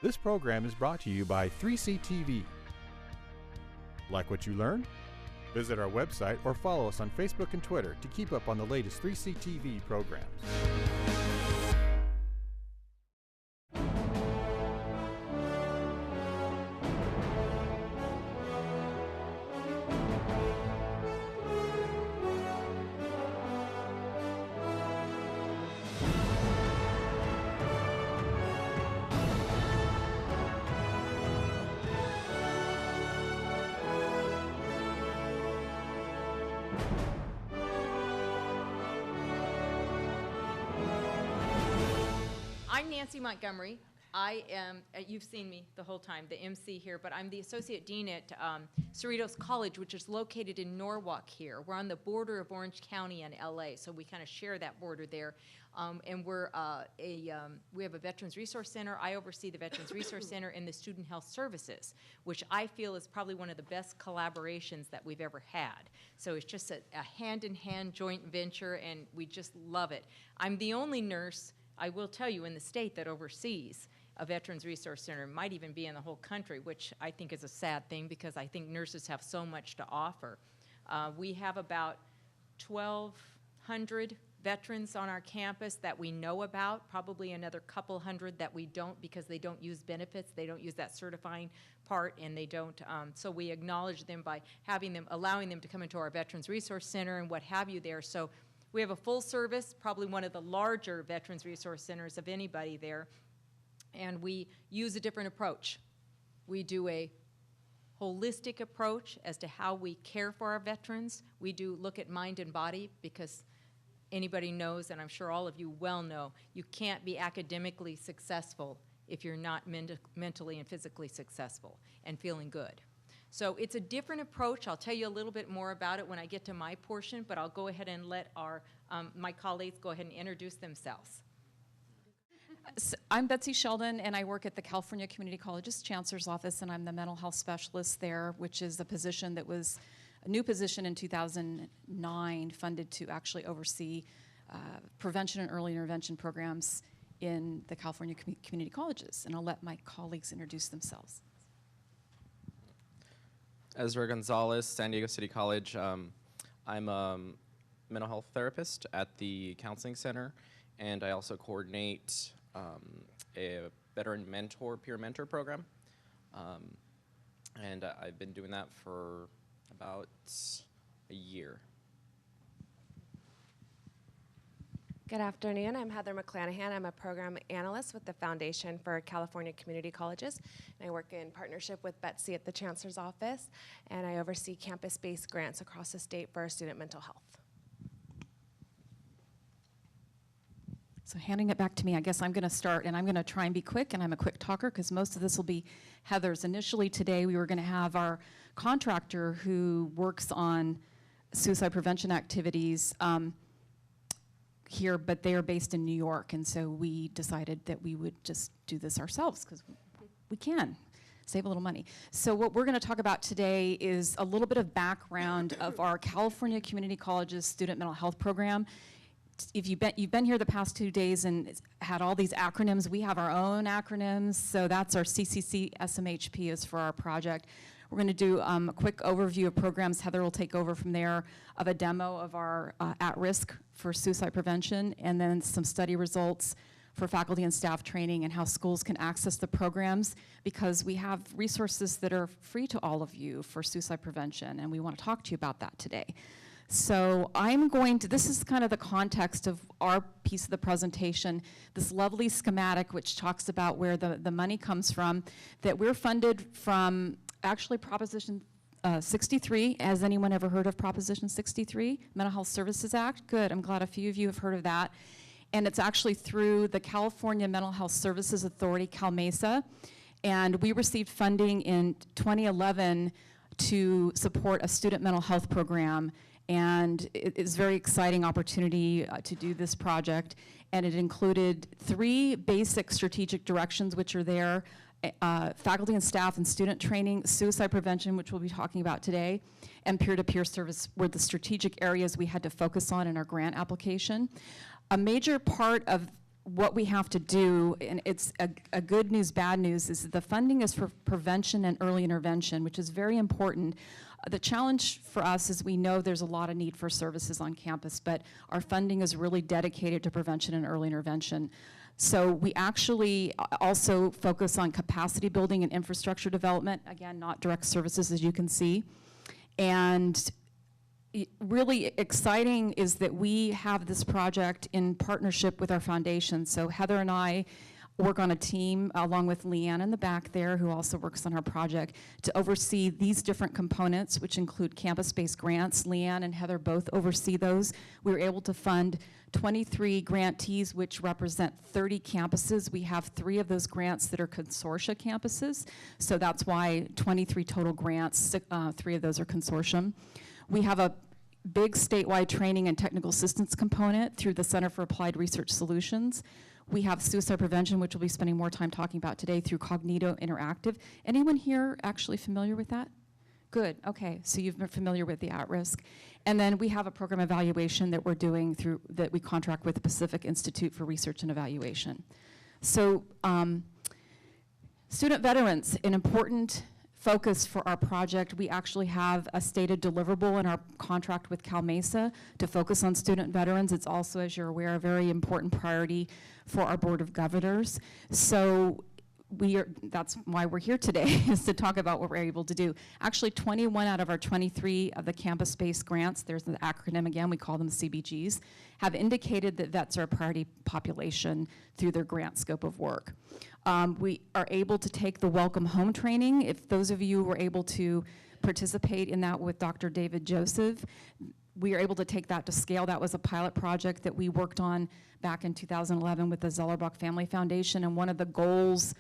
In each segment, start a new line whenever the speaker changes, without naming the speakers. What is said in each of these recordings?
This program is brought to you by 3C TV. Like what you learned? Visit our website or follow us on Facebook and Twitter to keep up on the latest 3C TV programs.
I'm Nancy Montgomery. I am, you've seen me the whole time, the MC here, but I'm the Associate Dean at Cerritos College, which is located in Norwalk here. We're on the border of Orange County and LA, so we kind of share that border there. And we have a Veterans Resource Center. I oversee the Veterans Resource Center and the Student Health Services, which I feel is probably one of the best collaborations that we've ever had. So it's just a hand-in-hand joint venture, and we just love it. I'm the only nurse, I will tell you, in the state that oversees a Veterans Resource Center, might even be in the whole country, which I think is a sad thing because I think nurses have so much to offer. We have about 1,200 veterans on our campus that we know about, probably another couple hundred that we don't because they don't use benefits, they don't use that certifying part, and they don't, so we acknowledge them by allowing them to come into our Veterans Resource Center and what have you there. So we have a full service, probably one of the larger Veterans Resource Centers of anybody there, and we use a different approach. We do a holistic approach as to how we care for our veterans. We do look at mind and body because anybody knows, and I'm sure all of you well know, you can't be academically successful if you're not mentally and physically successful and feeling good. So it's a different approach. I'll tell you a little bit more about it when I get to my portion, but I'll go ahead and let my colleagues go ahead and introduce themselves.
So I'm Betsy Sheldon, and I work at the California Community College's Chancellor's Office, and I'm the mental health specialist there, which is a position that was a new position in 2009, funded to actually oversee prevention and early intervention programs in the California Community Colleges. And I'll let my colleagues introduce themselves.
Ezra Gonzalez, San Diego City College. I'm a mental health therapist at the Counseling Center, and I also coordinate a veteran mentor, peer mentor program. And I've been doing that for about a year.
Good afternoon. I'm Heather McClanahan. I'm a program analyst with the Foundation for California Community Colleges. And I work in partnership with Betsy at the Chancellor's Office, and I oversee campus-based grants across the state for student mental health.
So handing it back to me, I guess I'm going to start, and I'm going to try and be quick, and I'm a quick talker because most of this will be Heather's. Initially today, we were going to have our contractor who works on suicide prevention activities here, but they are based in New York, and so we decided that we would just do this ourselves because we can save a little money. So what we're going to talk about today is a little bit of background of our California Community Colleges student mental health program. If you've been here the past 2 days and had all these acronyms, we have our own acronyms. So that's our CCC SMHP is for our project. We're going to do a quick overview of programs. Heather will take over from there, of a demo of our at-risk for suicide prevention, and then some study results for faculty and staff training and how schools can access the programs, because we have resources that are free to all of you for suicide prevention, and we want to talk to you about that today. So this is kind of the context of our piece of the presentation, this lovely schematic which talks about where the money comes from, that we're funded from actually Proposition 63. Has anyone ever heard of Proposition 63? Mental Health Services Act? Good, I'm glad a few of you have heard of that. And it's actually through the California Mental Health Services Authority, CalMESA, and we received funding in 2011 to support a student mental health program. And it's a very exciting opportunity to do this project. And it included 3 basic strategic directions which are there, faculty and staff and student training, suicide prevention, which we'll be talking about today, and peer-to-peer service were the strategic areas we had to focus on in our grant application. A major part of what we have to do, and it's a good news, bad news, is that the funding is for prevention and early intervention, which is very important. The challenge for us is we know there's a lot of need for services on campus, but our funding is really dedicated to prevention and early intervention. So we actually also focus on capacity building and infrastructure development, again, not direct services, as you can see. And really exciting is that we have this project in partnership with our foundation. So Heather and I work on a team along with Leanne in the back there, who also works on our project, to oversee these different components, which include campus-based grants. Leanne and Heather both oversee those. We were able to fund 23 grantees, which represent 30 campuses. We have 3 of those grants that are consortia campuses, so that's why 23 total grants, 3 of those are consortium. We have a big statewide training and technical assistance component through the Center for Applied Research Solutions. We have suicide prevention, which we'll be spending more time talking about today, through Cognito Interactive. Anyone here actually familiar with that? Good, okay, so you've been familiar with the at-risk. And then we have a program evaluation that we're doing through, that we contract with the Pacific Institute for Research and Evaluation. So student veterans, an important focus for our project. We actually have a stated deliverable in our contract with Cal Mesa to focus on student veterans. It's also, as you're aware, a very important priority for our Board of Governors. So that's why we're here today, is to talk about what we're able to do. Actually, 21 out of our 23 of the campus-based grants, there's the acronym again, we call them CBGs, have indicated that vets are a priority population through their grant scope of work. We are able to take the Welcome Home training. If those of you were able to participate in that with Dr. David Joseph, we are able to take that to scale. That was a pilot project that we worked on back in 2011 with the Zellerbach Family Foundation, and one of the goals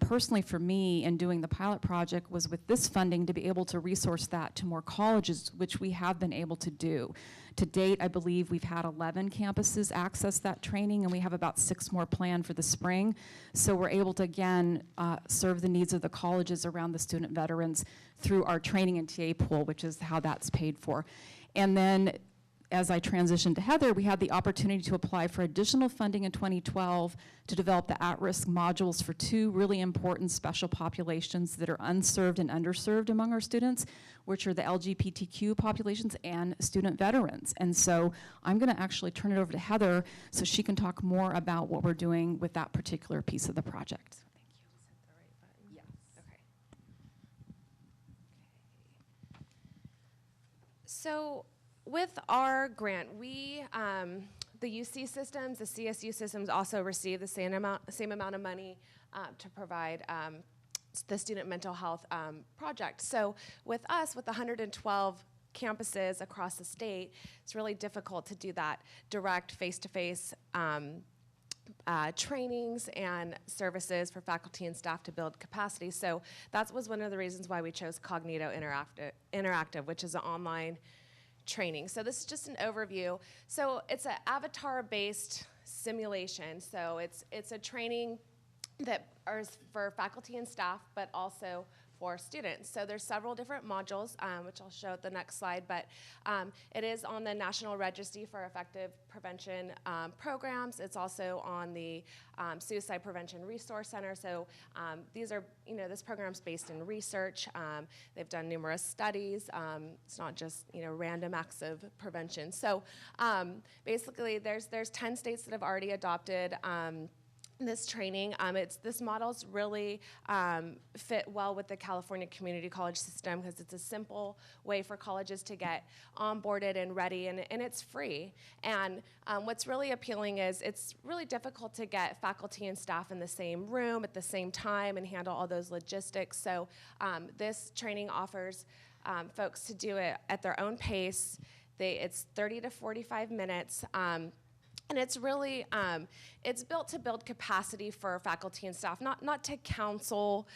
personally for me in doing the pilot project was with this funding to be able to resource that to more colleges, which we have been able to do. To date, I believe we've had 11 campuses access that training, and we have about 6 more planned for the spring. So we're able to, again, serve the needs of the colleges around the student veterans through our training and TA pool, which is how that's paid for. And then as I transitioned to Heather, we had the opportunity to apply for additional funding in 2012 to develop the at-risk modules for 2 really important special populations that are unserved and underserved among our students, which are the LGBTQ populations and student veterans. And so I'm gonna actually turn it over to Heather so she can talk more about what we're doing with that particular piece of the project.
Thank you. Is that the right button? Yes. Okay. So with our grant, we, the UC systems, the CSU systems also receive the same amount of money to provide the student mental health project. So with us, with 112 campuses across the state, it's really difficult to do that direct face-to-face trainings and services for faculty and staff to build capacity. So that was one of the reasons why we chose Cognito Interactive, which is an online training. So this is just an overview. So it's an avatar-based simulation. So it's a training that is for faculty and staff, but also for students. So there's several different modules, which I'll show at the next slide, but it is on the National Registry for Effective Prevention Programs. It's also on the Suicide Prevention Resource Center. So these are, this program's based in research. They've done numerous studies. It's not just, random acts of prevention. So basically there's 10 states that have already adopted this training. This model's really fit well with the California Community College system because it's a simple way for colleges to get onboarded and ready, and it's free. And what's really appealing is it's really difficult to get faculty and staff in the same room at the same time and handle all those logistics. So this training offers folks to do it at their own pace. It's 30 to 45 minutes. And it's really, it's built to build capacity for faculty and staff, not to counsel,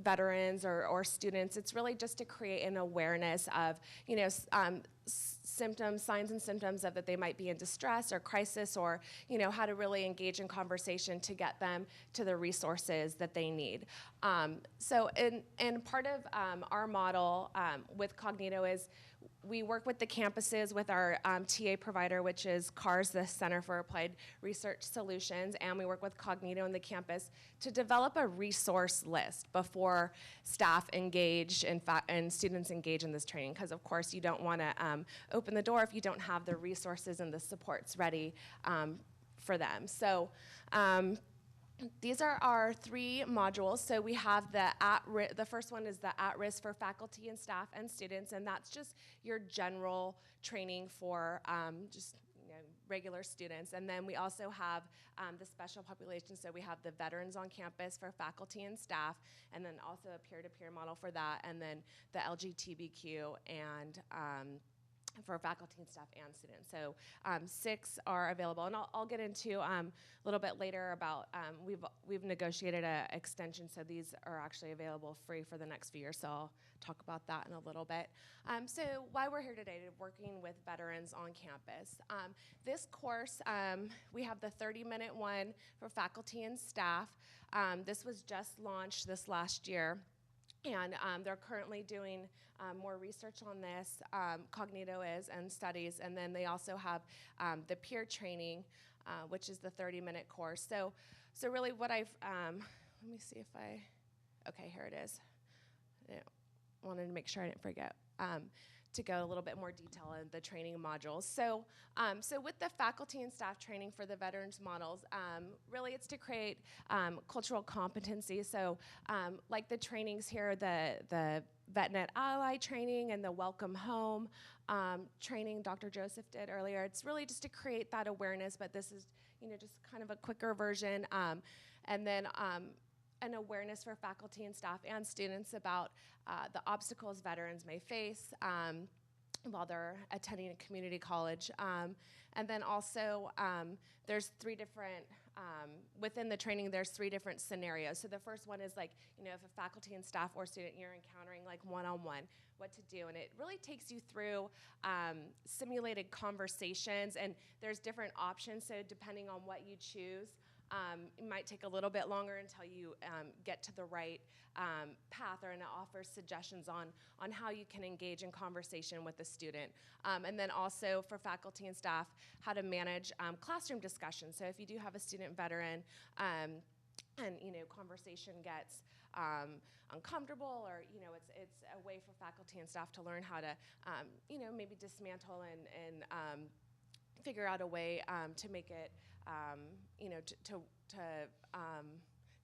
veterans or students. It's really just to create an awareness of, symptoms, signs and symptoms of that they might be in distress or crisis, or, how to really engage in conversation to get them to the resources that they need. So, and part of our model with Cognito is we work with the campuses with our TA provider, which is CARS, the Center for Applied Research Solutions, and we work with Cognito and the campus to develop a resource list before staff engage and students engage in this training. Because of course you don't want to open the door if you don't have the resources and the supports ready for them. So. These are our 3 modules. So we have the first one is the at-risk for faculty and staff and students, and that's just your general training for just regular students. And then we also have the special population. So we have the veterans on campus for faculty and staff, and then also a peer-to-peer model for that, and then the LGBTQ and for faculty and staff and students. So 6 are available, and I'll get into a little bit later about we've negotiated an extension, so these are actually available free for the next few years. So I'll talk about that in a little bit. So why we're here today, working with veterans on campus. This course, we have the 30-minute one for faculty and staff. This was just launched this last year. And they're currently doing more research on this, Cognito is, and studies. And then they also have the peer training, which is the 30-minute course. So really what I've, let me see if okay, here it is. I wanted to make sure I didn't forget to go a little bit more detail in the training modules. So with the faculty and staff training for the veterans models, really it's to create cultural competency. So like the trainings here, the VetNet Ally training and the Welcome Home training Dr. Joseph did earlier, it's really just to create that awareness, but this is just kind of a quicker version. And then an awareness for faculty and staff and students about the obstacles veterans may face while they're attending a community college. And then also, there's 3 different, within the training, there's 3 different scenarios. So the first one is like, if a faculty and staff or student you're encountering like one-on-one, what to do. And it really takes you through simulated conversations, and there's different options. So depending on what you choose, it might take a little bit longer until you get to the right path, and it offers suggestions on how you can engage in conversation with the student. And then also for faculty and staff, how to manage classroom discussions. So if you do have a student veteran and conversation gets uncomfortable, or it's a way for faculty and staff to learn how to maybe dismantle and figure out a way to make it to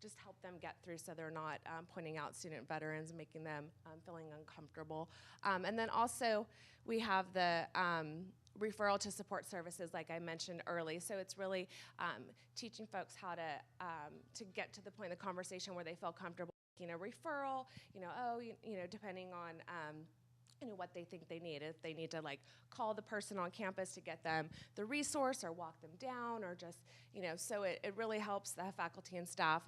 just help them get through, so they're not pointing out student veterans, making them feeling uncomfortable. And then also we have the referral to support services, like I mentioned early. So it's really teaching folks how to get to the point of the conversation where they feel comfortable making a referral, depending on what they think they need. If they need to call the person on campus to get them the resource, or walk them down, or just, so it really helps the faculty and staff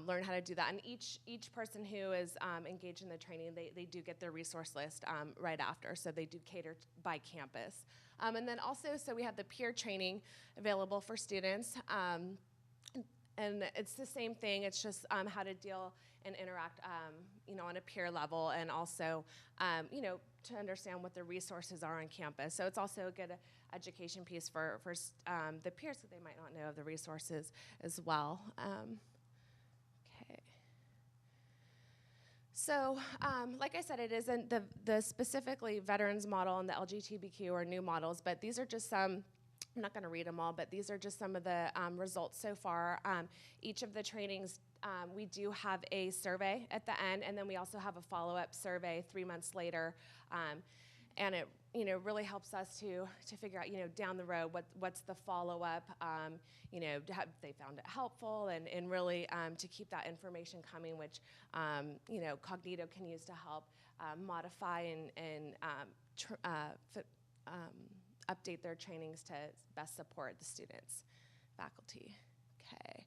learn how to do that. And each person who is engaged in the training, they do get their resource list right after, so they do cater by campus. And then also, so we have the peer training available for students. And it's the same thing, it's just how to deal and interact on a peer level, and also to understand what the resources are on campus. So it's also a good education piece for the peers, so they might not know of the resources as well. Okay. So like I said, it isn't the specifically veterans model and the LGBTQ or new models, but these are just some. I'm not going to read them all, but these are just some of the results so far. Each of the trainings, we do have a survey at the end, and then we also have a follow-up survey 3 months later. And it really helps us to figure out down the road what's the follow-up, have they found it helpful, and really to keep that information coming, which Cognito can use to help modify and update their trainings to best support the students, faculty. Okay.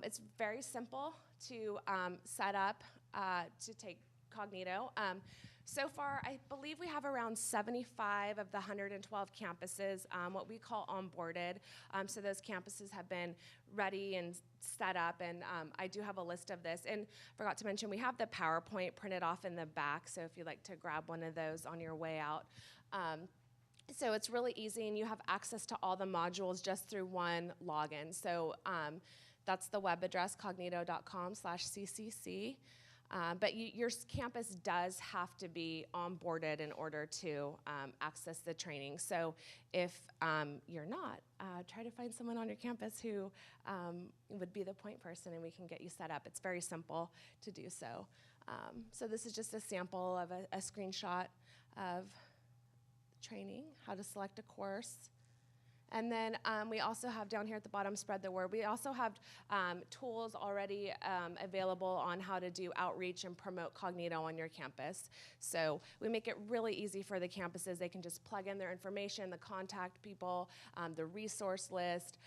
It's very simple to set up to take Cognito. So far, I believe we have around 75 of the 112 campuses, what we call onboarded. So those campuses have been ready and set up, and I do have a list of this. And forgot to mention, we have the PowerPoint printed off in the back, so if you'd like to grab one of those on your way out. So it's really easy, and you have access to all the modules just through one login. So that's the web address, cognito.com/ccc. But your campus does have to be onboarded in order to access the training. So if you're not, try to find someone on your campus who would be the point person, and we can get you set up. It's very simple to do so. So this is just a sample of a screenshot of training, how to select a course. And then we also have down here at the bottom, spread the word. We also have tools already available on how to do outreach and promote Cognito on your campus. So we make it really easy for the campuses. They can just plug in their information, the contact people, the resource list,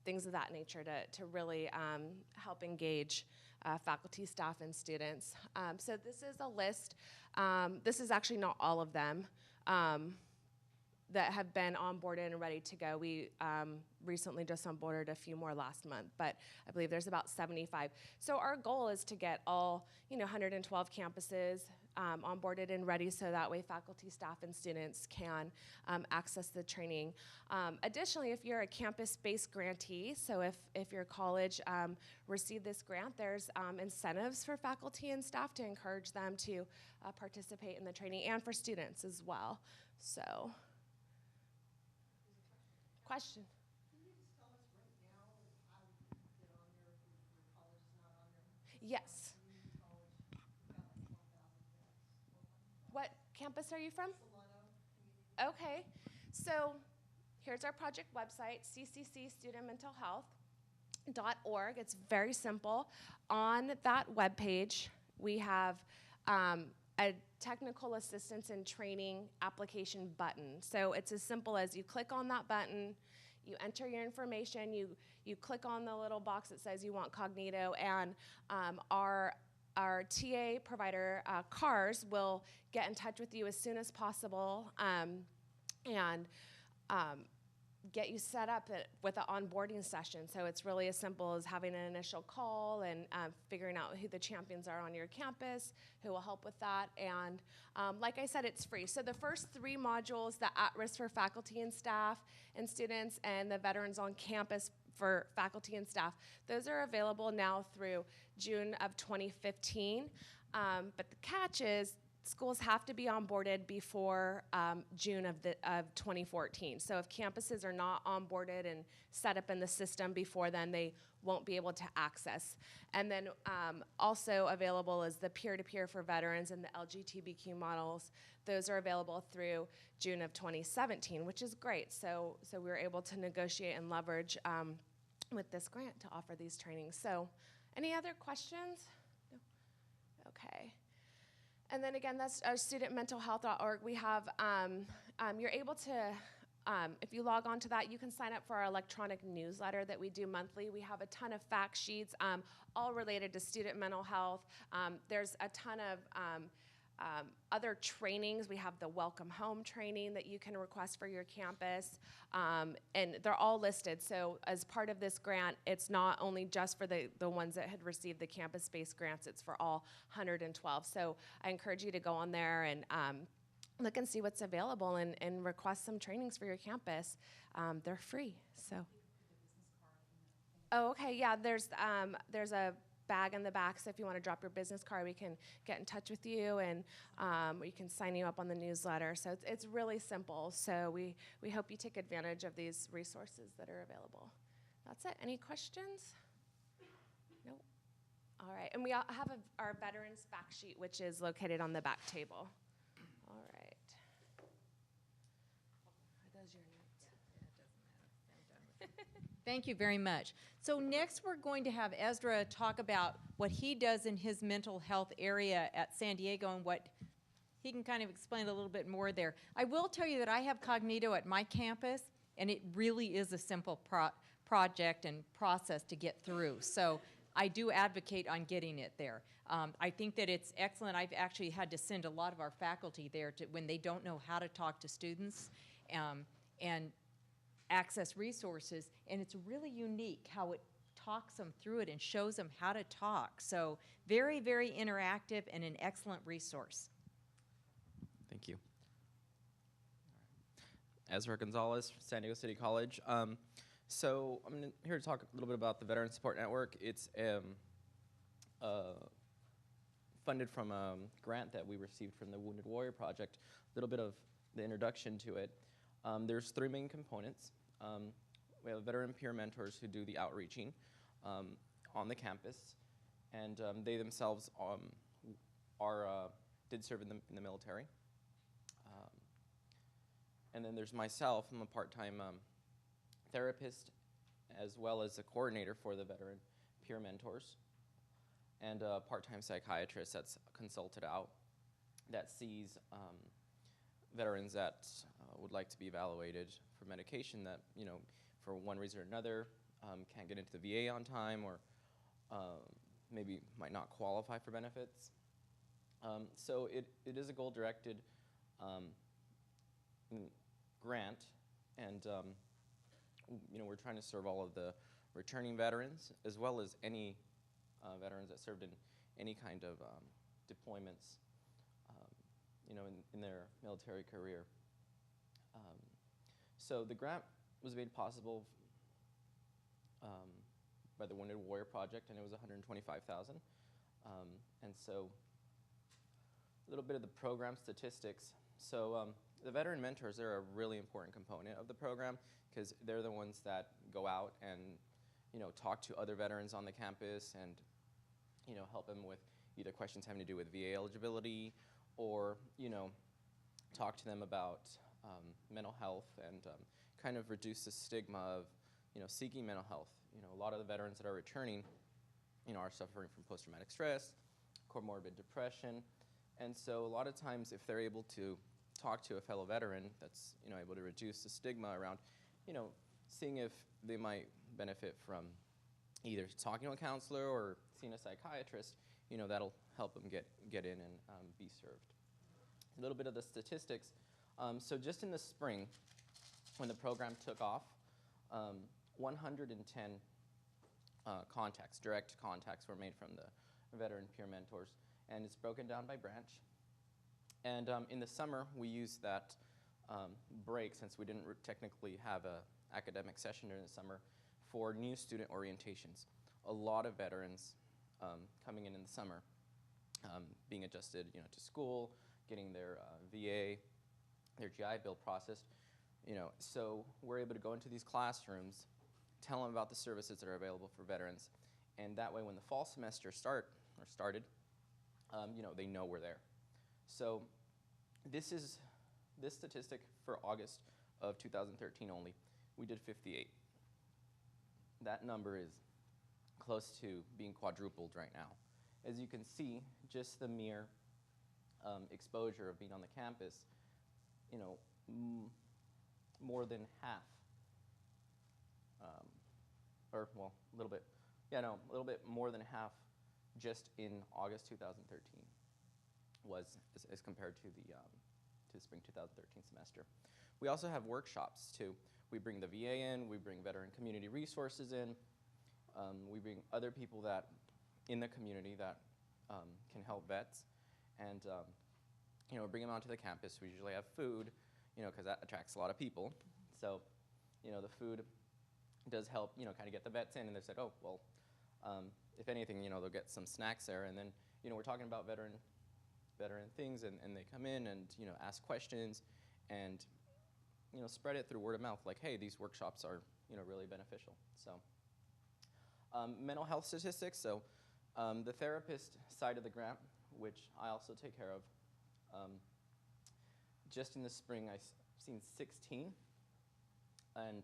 things of that nature to really help engage faculty, staff, and students. So this is a list. This is actually not all of them. That have been onboarded and ready to go. We recently just onboarded a few more last month, but I believe there's about 75. So our goal is to get all 112 campuses onboarded and ready, so that way faculty, staff, and students can access the training. Additionally, if you're a campus-based grantee, so if your college received this grant, there's incentives for faculty and staff to encourage them to participate in the training, and for students as well. So. Question? Can you just tell us right now how you get on there if your college is not on there? Yes. What campus are you from? Solano. Okay. So here's our project website, cccstudentmentalhealth.org. It's very simple. On that webpage, we have a technical assistance and training application button. So it's as simple as you click on that button, you enter your information, you click on the little box that says you want Cognito, and our TA provider, CARS, will get in touch with you as soon as possible and get you set up with an onboarding session. So it's really as simple as having an initial call and figuring out who the champions are on your campus, who will help with that. And like I said, it's free. So the first 3 modules, the at-risk for faculty and staff and students, and the veterans on campus for faculty and staff, those are available now through June of 2015. But the catch is, schools have to be onboarded before June of 2014. So if campuses are not onboarded and set up in the system before then, they won't be able to access. And then also available is the peer-to-peer for veterans and the LGBTQ models. Those are available through June of 2017, which is great. So we were able to negotiate and leverage with this grant to offer these trainings. So any other questions? No? Okay. And then again, that's studentmentalhealth.org. We have, you're able to, if you log on to that, you can sign up for our electronic newsletter that we do monthly. We have a ton of fact sheets, all related to student mental health. There's a ton of other trainings. We have the Welcome Home training that you can request for your campus, and they're all listed. So as part of this grant, it's not only just for the ones that had received the campus-based grants, it's for all 112. So I encourage you to go on there and look and see what's available and request some trainings for your campus. They're free, so. Oh, okay, yeah, there's a bag in the back, so if you want to drop your business card, we can get in touch with you, and we can sign you up on the newsletter. So it's really simple. So we hope you take advantage of these resources that are available. That's it. Any questions? Nope. All right, and we have our veterans fact sheet, which is located on the back table. All right. Are those your notes?
Thank you very much. So next we're going to have Ezra talk about what he does in his mental health area at San Diego and what he can kind of explain a little bit more there. I will tell you that I have Cognito at my campus, and it really is a simple project and process to get through. So I do advocate on getting it there. I think that it's excellent. I've actually had to send a lot of our faculty there when they don't know how to talk to students and access resources, and it's really unique how it talks them through it and shows them how to talk. So very, very interactive and an excellent resource.
Thank you. Ezra Gonzalez, San Diego City College. So I'm here to talk a little bit about the Veteran Support Network. It's funded from a grant that we received from the Wounded Warrior Project. A little bit of the introduction to it. There's 3 main components. We have veteran peer mentors who do the outreaching on the campus, and they themselves did serve in the military. And then there's myself. I'm a part-time therapist as well as a coordinator for the veteran peer mentors, and a part-time psychiatrist that's consulted out that sees veterans that would like to be evaluated for medication that, for one reason or another can't get into the VA on time, or maybe might not qualify for benefits. So it is a goal-directed grant, and we're trying to serve all of the returning veterans as well as any veterans that served in any kind of deployments, in their military career. So the grant was made possible by the Wounded Warrior Project, and it was $125,000. And so a little bit of the program statistics. So the veteran mentors, they're a really important component of the program because they're the ones that go out and, talk to other veterans on the campus and, help them with either questions having to do with VA eligibility or, talk to them about mental health and kind of reduce the stigma of, seeking mental health. A lot of the veterans that are returning, are suffering from post-traumatic stress, comorbid depression, and so a lot of times if they're able to talk to a fellow veteran that's, able to reduce the stigma around, seeing if they might benefit from either talking to a counselor or seeing a psychiatrist, that'll help them get in and be served. A little bit of the statistics. So just in the spring, when the program took off, 110 contacts, direct contacts were made from the veteran peer mentors, and it's broken down by branch. And in the summer, we used that break, since we didn't technically have an academic session during the summer, for new student orientations. A lot of veterans coming in the summer, being adjusted, to school, getting their VA, their GI Bill processed, so we're able to go into these classrooms, tell them about the services that are available for veterans, and that way when the fall semester started, they know we're there. So this statistic for August of 2013 only, we did 58. That number is close to being quadrupled right now. As you can see, just the mere exposure of being on the campus, more than half, a little bit more than half just in August 2013 was as compared to the spring 2013 semester. We also have workshops too. We bring the VA in, we bring veteran community resources in, we bring other people that in the community that can help vets, and bring them onto the campus. We usually have food, because that attracts a lot of people. So, the food does help, kind of get the vets in, and they said, oh, well, if anything, they'll get some snacks there, and then, we're talking about veteran things, and they come in and, ask questions, and, spread it through word of mouth, like, hey, these workshops are, really beneficial. So, mental health statistics. So, the therapist side of the grant, which I also take care of, just in the spring, I've seen 16, and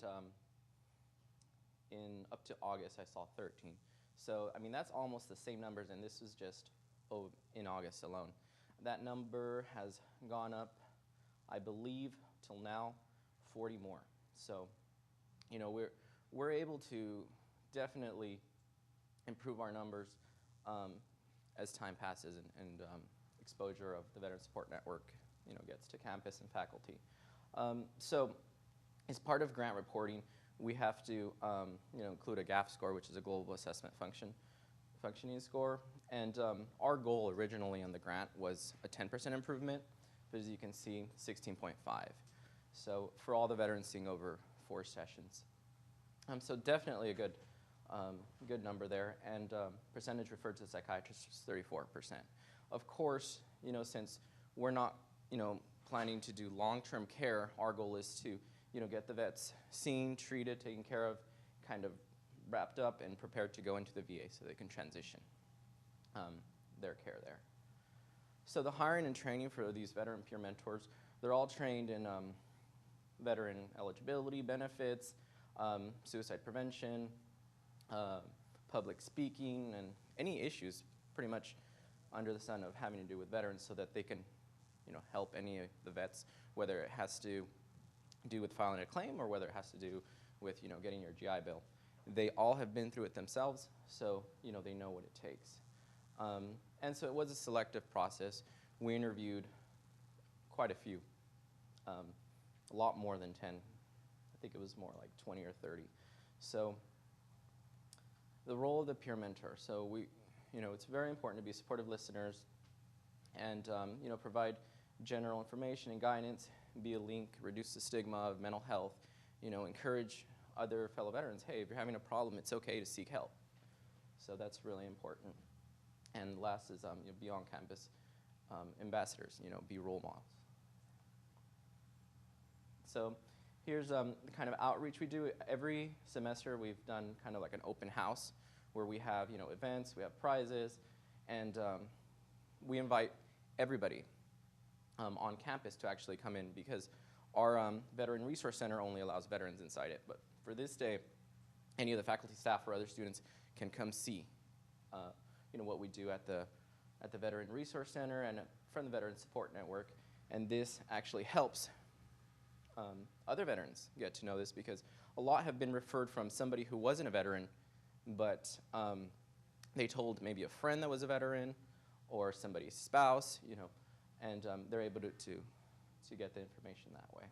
in up to August, I saw 13. So, I mean, that's almost the same numbers, and this was just in August alone. That number has gone up, I believe, till now, 40 more. So, we're able to definitely, improve our numbers as time passes and exposure of the Veteran Support Network, gets to campus and faculty. So as part of grant reporting, we have to include a GAF score, which is a Global Assessment Functioning score. And our goal originally on the grant was a 10% improvement, but as you can see, 16.5. So for all the veterans seeing over 4 sessions. So definitely a good number there, and percentage referred to the psychiatrist was 34%. Of course, since we're not, planning to do long-term care, our goal is to, get the vets seen, treated, taken care of, kind of wrapped up and prepared to go into the VA so they can transition their care there. So the hiring and training for these veteran peer mentors, they're all trained in veteran eligibility benefits, suicide prevention, public speaking, and any issues pretty much under the sun of having to do with veterans so that they can help any of the vets, whether it has to do with filing a claim or whether it has to do with getting your GI Bill. They all have been through it themselves, so they know what it takes. And so it was a selective process. We interviewed quite a few, a lot more than 10. I think it was more like 20 or 30. So the role of the peer mentor. So it's very important to be supportive listeners and provide general information and guidance, be a link, reduce the stigma of mental health, encourage other fellow veterans, hey, if you're having a problem, it's okay to seek help. So that's really important. And last is be on campus ambassadors, be role models. So here's the kind of outreach we do. Every semester we've done kind of like an open house where we have events, we have prizes, and we invite everybody on campus to actually come in because our Veteran Resource Center only allows veterans inside it. But for this day, any of the faculty, staff, or other students can come see what we do at the Veteran Resource Center and from the Veteran Support Network. And this actually helps other veterans get to know this because a lot have been referred from somebody who wasn't a veteran, but they told maybe a friend that was a veteran or somebody's spouse, and they're able to get the information that way.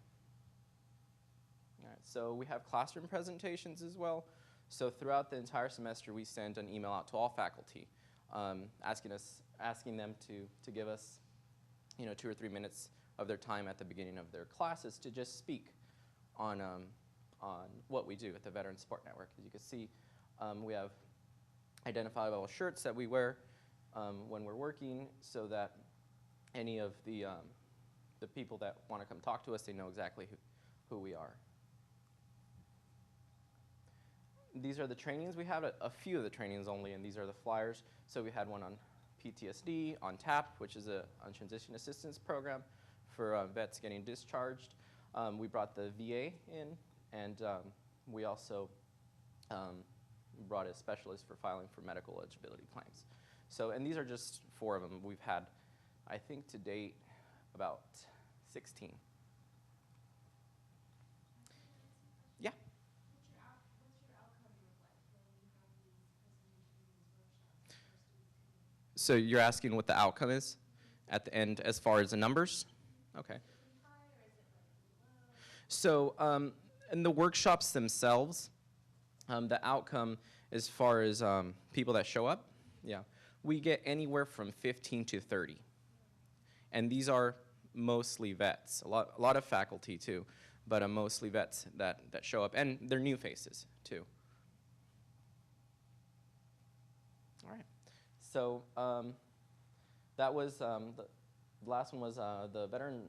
All right, so we have classroom presentations as well. So throughout the entire semester, we send an email out to all faculty, asking them to give us, 2 or 3 minutes of their time at the beginning of their classes to just speak on what we do at the Veteran Support Network. As you can see, we have identifiable shirts that we wear when we're working so that any of the people that want to come talk to us, they know exactly who we are. These are the trainings. We have a few of the trainings only, and these are the flyers. So we had one on PTSD, on TAP, which is a transition assistance program for vets getting discharged. We brought the VA in, and we also brought a specialist for filing for medical eligibility claims. So, and these are just 4 of them. We've had, I think to date, about 16. Yeah.
What's your outcome look like when you have these presentations, workshops, for students?
So you're asking what the outcome is at the end as far as the numbers? Okay. So in the workshops themselves, the outcome as far as people that show up, we get anywhere from 15 to 30. And these are mostly vets, a lot of faculty too, but mostly vets that show up, and they're new faces too. All right, so that was, the last one was the Veteran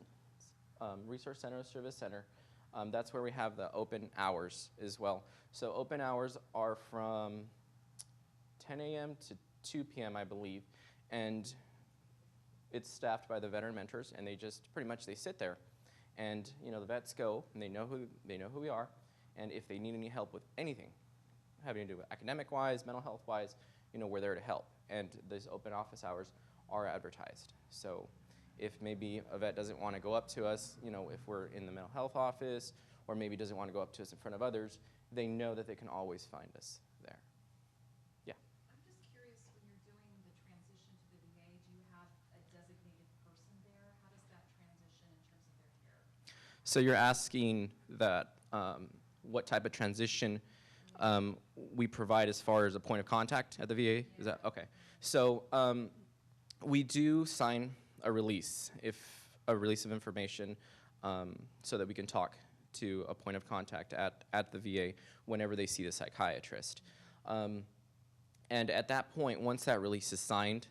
Resource Center, Service Center. That's where we have the open hours as well. So open hours are from 10 a.m. to 2 p.m., I believe, and it's staffed by the veteran mentors, and they just pretty much they sit there, and the vets go, and they know who we are, and if they need any help with anything having to do with academic-wise, mental health-wise, we're there to help. And these open office hours are advertised. So if maybe a vet doesn't want to go up to us, if we're in the mental health office, or maybe doesn't want to go up to us in front of others, they know that they can always find us there. Yeah.
I'm
So you're asking that what type of transition we provide as far as a point of contact at the VA? Is that okay? So we do sign a release, a release of information, so that we can talk to a point of contact at the VA whenever they see the psychiatrist. And at that point, once that release is signed,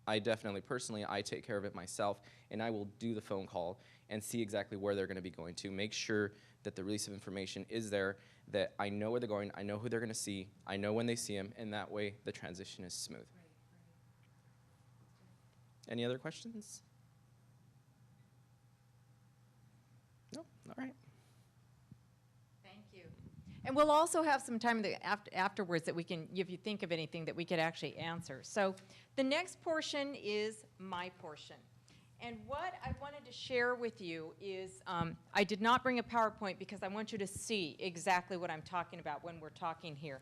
I definitely, personally, I take care of it myself, and I will do the phone call and see exactly where they're going to be going to, make sure that the release of information is there, that I know where they're going, I know who they're going to see, I know when they see them, and that way the transition is smooth. Any other questions? No? All right.
Thank you. And we'll also have some time afterwards that we can, if you think of anything, that we could actually answer. So the next portion is my portion. And what I wanted to share with you is, I did not bring a PowerPoint because I want you to see exactly what I'm talking about when we're talking here.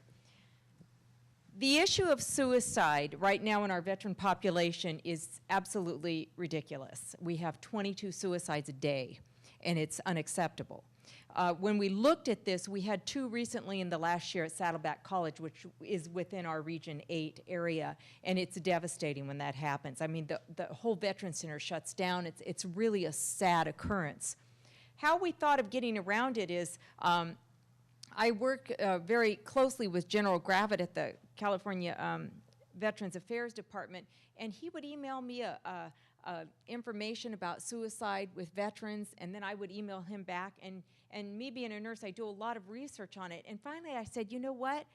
The issue of suicide right now in our veteran population is absolutely ridiculous. We have 22 suicides a day, and it's unacceptable. When we looked at this, we had 2 recently in the last year at Saddleback College, which is within our Region 8 area, and it's devastating when that happens. I mean, the whole Veteran Center shuts down. It's really a sad occurrence. How we thought of getting around it is, I work very closely with General Gravitt at the California Veterans Affairs Department, and he would email me information about suicide with veterans, and then I would email him back, and me being a nurse, I do a lot of research on it, and finally I said, you know what?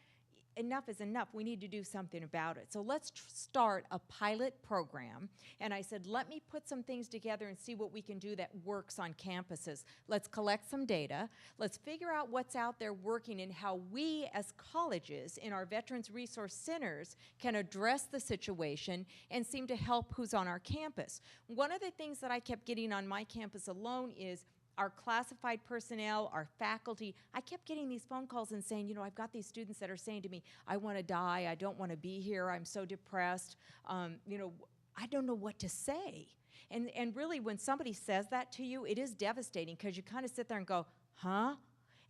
Enough is enough. We need to do something about it. So let's start a pilot program. And I said, let me put some things together and see what we can do that works on campuses. Let's collect some data. Let's figure out what's out there working and how we as colleges in our Veterans Resource Centers can address the situation and seem to help who's on our campus. One of the things that I kept getting on my campus alone is our classified personnel, our faculty. I kept getting these phone calls and saying, you know, I've got these students that are saying to me, I want to die, I don't want to be here, I'm so depressed. You know, I don't know what to say. And really, when somebody says that to you, it is devastating because you kind of sit there and go, huh?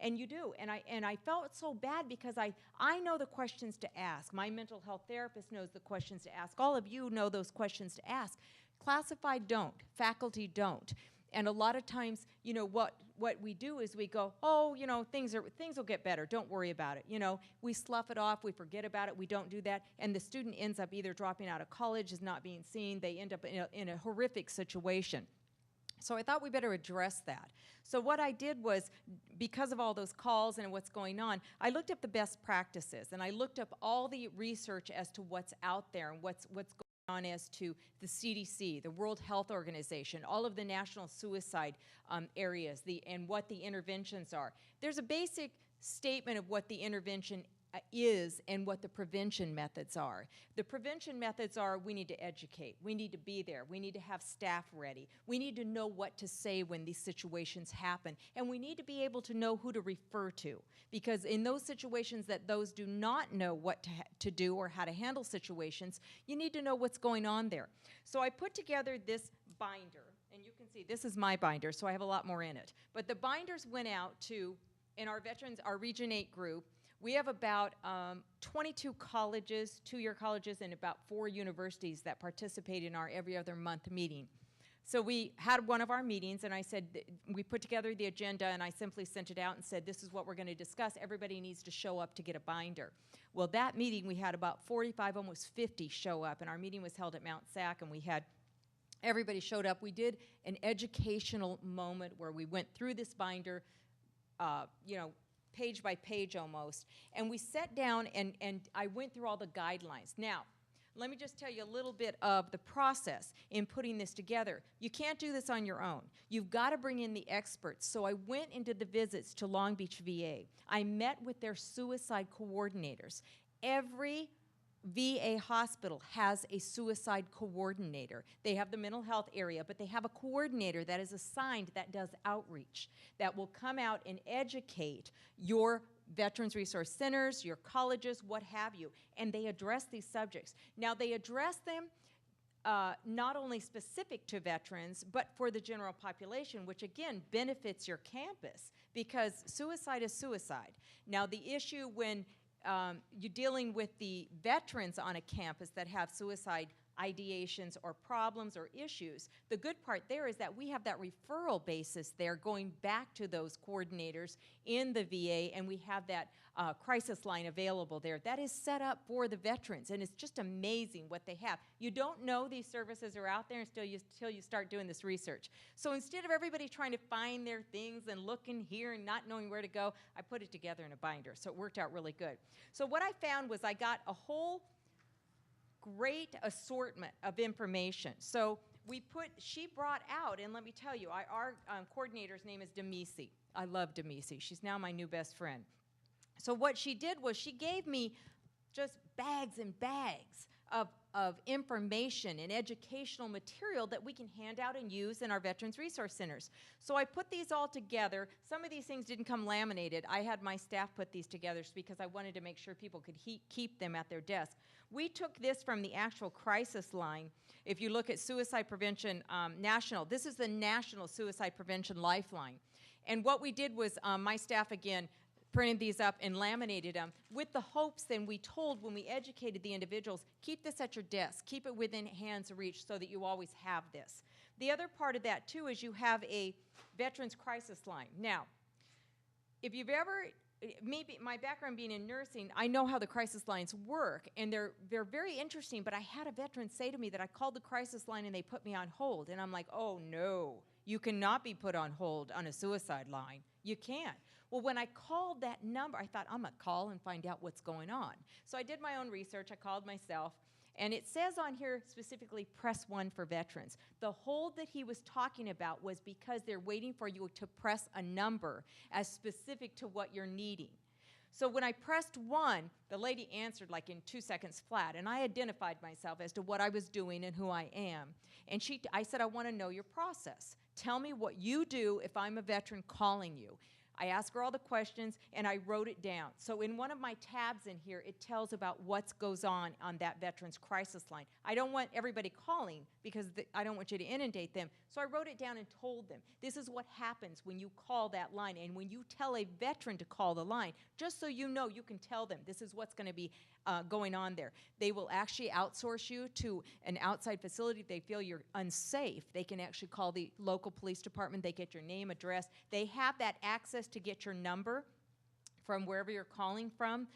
And you do. And I felt so bad because I know the questions to ask. My mental health therapist knows the questions to ask. All of you know those questions to ask. Classified don't. Faculty don't. And a lot of times, you know, what we do is we go, oh, you know, things will get better. Don't worry about it. You know, we slough it off. We forget about it. We don't do that. And the student ends up either dropping out of college, is not being seen. They end up in a horrific situation. So I thought we better address that. So what I did was, because of all those calls and what's going on, I looked up the best practices, and I looked up all the research as to what's out there and what's going on as to the CDC, the World Health Organization, all of the national suicide areas, and what the interventions are. There's a basic statement of what the intervention is and what the prevention methods are. The prevention methods are, we need to educate, we need to be there, we need to have staff ready, we need to know what to say when these situations happen, and we need to be able to know who to refer to, because in those situations that those do not know what to do or how to handle situations, you need to know what's going on there. So I put together this binder, and you can see this is my binder, so I have a lot more in it. But the binders went out to, in our veterans, our Region 8 group, we have about 22 colleges, 2-year colleges, and about 4 universities that participate in our every other month meeting. So we had one of our meetings, and I said, we put together the agenda, and I simply sent it out and said, this is what we're going to discuss. Everybody needs to show up to get a binder. Well, that meeting, we had about 45, almost 50 show up, and our meeting was held at Mount Sac, and we had everybody showed up. We did an educational moment where we went through this binder, you know, page by page almost, and we sat down and I went through all the guidelines. Now, let me just tell you a little bit of the process in putting this together. You can't do this on your own. You've got to bring in the experts. So I went into the visits to Long Beach VA. I met with their suicide coordinators. Every VA hospital has a suicide coordinator. They have the mental health area, but they have a coordinator that is assigned that does outreach, that will come out and educate your Veterans Resource Centers, your colleges, what have you, and they address these subjects. Now, they address them not only specific to veterans, but for the general population, which again benefits your campus, because suicide is suicide. Now, the issue when you're dealing with the veterans on a campus that have suicide ideations or problems or issues, the good part there is that we have that referral basis there going back to those coordinators in the VA, and we have that crisis line available there. That is set up for the veterans, and it's just amazing what they have. You don't know these services are out there until you start doing this research. So instead of everybody trying to find their things and looking here and not knowing where to go, I put it together in a binder, so it worked out really good. So what I found was I got a whole great assortment of information. So she brought out, and let me tell you, our coordinator's name is Demisi. I love Demisi. She's now my new best friend. So what she did was she gave me just bags and bags of information and educational material that we can hand out and use in our Veterans Resource Centers. So I put these all together. Some of these things didn't come laminated. I had my staff put these together because I wanted to make sure people could keep them at their desk. We took this from the actual crisis line. If you look at Suicide Prevention National, this is the National Suicide Prevention Lifeline. And what we did was my staff, again, printed these up and laminated them with the hopes, then we told when we educated the individuals, keep this at your desk, keep it within hand's reach so that you always have this. The other part of that too is you have a Veterans Crisis Line. Now, if you've ever, maybe my background being in nursing, I know how the crisis lines work, and they're very interesting, but I had a veteran say to me that I called the crisis line and they put me on hold, and I'm like, oh no, you cannot be put on hold on a suicide line. You can't. Well, when I called that number, I thought, I'm going to call and find out what's going on. So I did my own research. I called myself. And it says on here specifically, press 1 for veterans. The hold that he was talking about was because they're waiting for you to press a number as specific to what you're needing. So when I pressed 1, the lady answered like in 2 seconds flat, and I identified myself as to what I was doing and who I am. And I said, I want to know your process. Tell me what you do if I'm a veteran calling you. I asked her all the questions, and I wrote it down. So in one of my tabs in here, it tells about what goes on that Veterans Crisis Line. I don't want everybody calling because I don't want you to inundate them. So I wrote it down and told them, this is what happens when you call that line. And when you tell a veteran to call the line, just so you know, you can tell them this is what's going to be going on there. They will actually outsource you to an outside facility. If they feel you're unsafe, they can actually call the local police department. They get your name, address. They have that access to get your number from wherever you're calling from.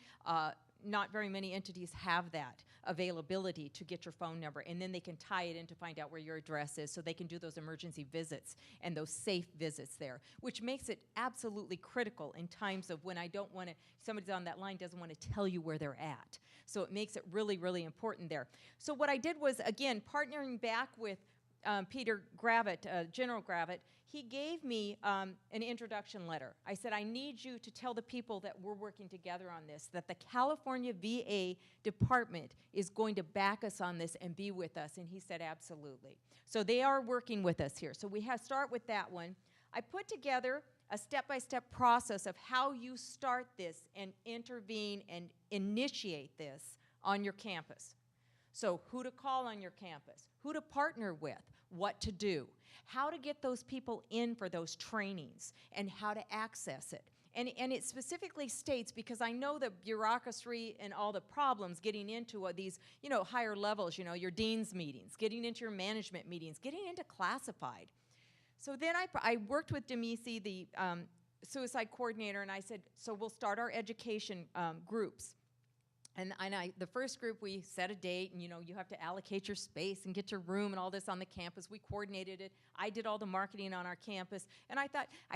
Not very many entities have that availability to get your phone number, and then they can tie it in to find out where your address is so they can do those emergency visits and those safe visits there, which makes it absolutely critical in times of when I don't want to, somebody's on that line doesn't want to tell you where they're at. So it makes it really, really important there. So what I did was, again, partnering back with Peter Gravitt, General Gravitt, he gave me an introduction letter. I said, I need you to tell the people that we're working together on this, that the California VA department is going to back us on this and be with us. And he said, absolutely. So they are working with us here. So we start with that one. I put together a step-by-step process of how you start this and intervene and initiate this on your campus. So who to call on your campus, who to partner with, what to do, how to get those people in for those trainings, and how to access it. And it specifically states, because I know the bureaucracy and all the problems getting into these, higher levels, your dean's meetings, getting into your management meetings, getting into classified. So then I worked with Demisi, the suicide coordinator, and I said, so we'll start our education groups. And the first group, we set a date, and you have to allocate your space and get your room and all this on the campus. We coordinated it. I did all the marketing on our campus. And I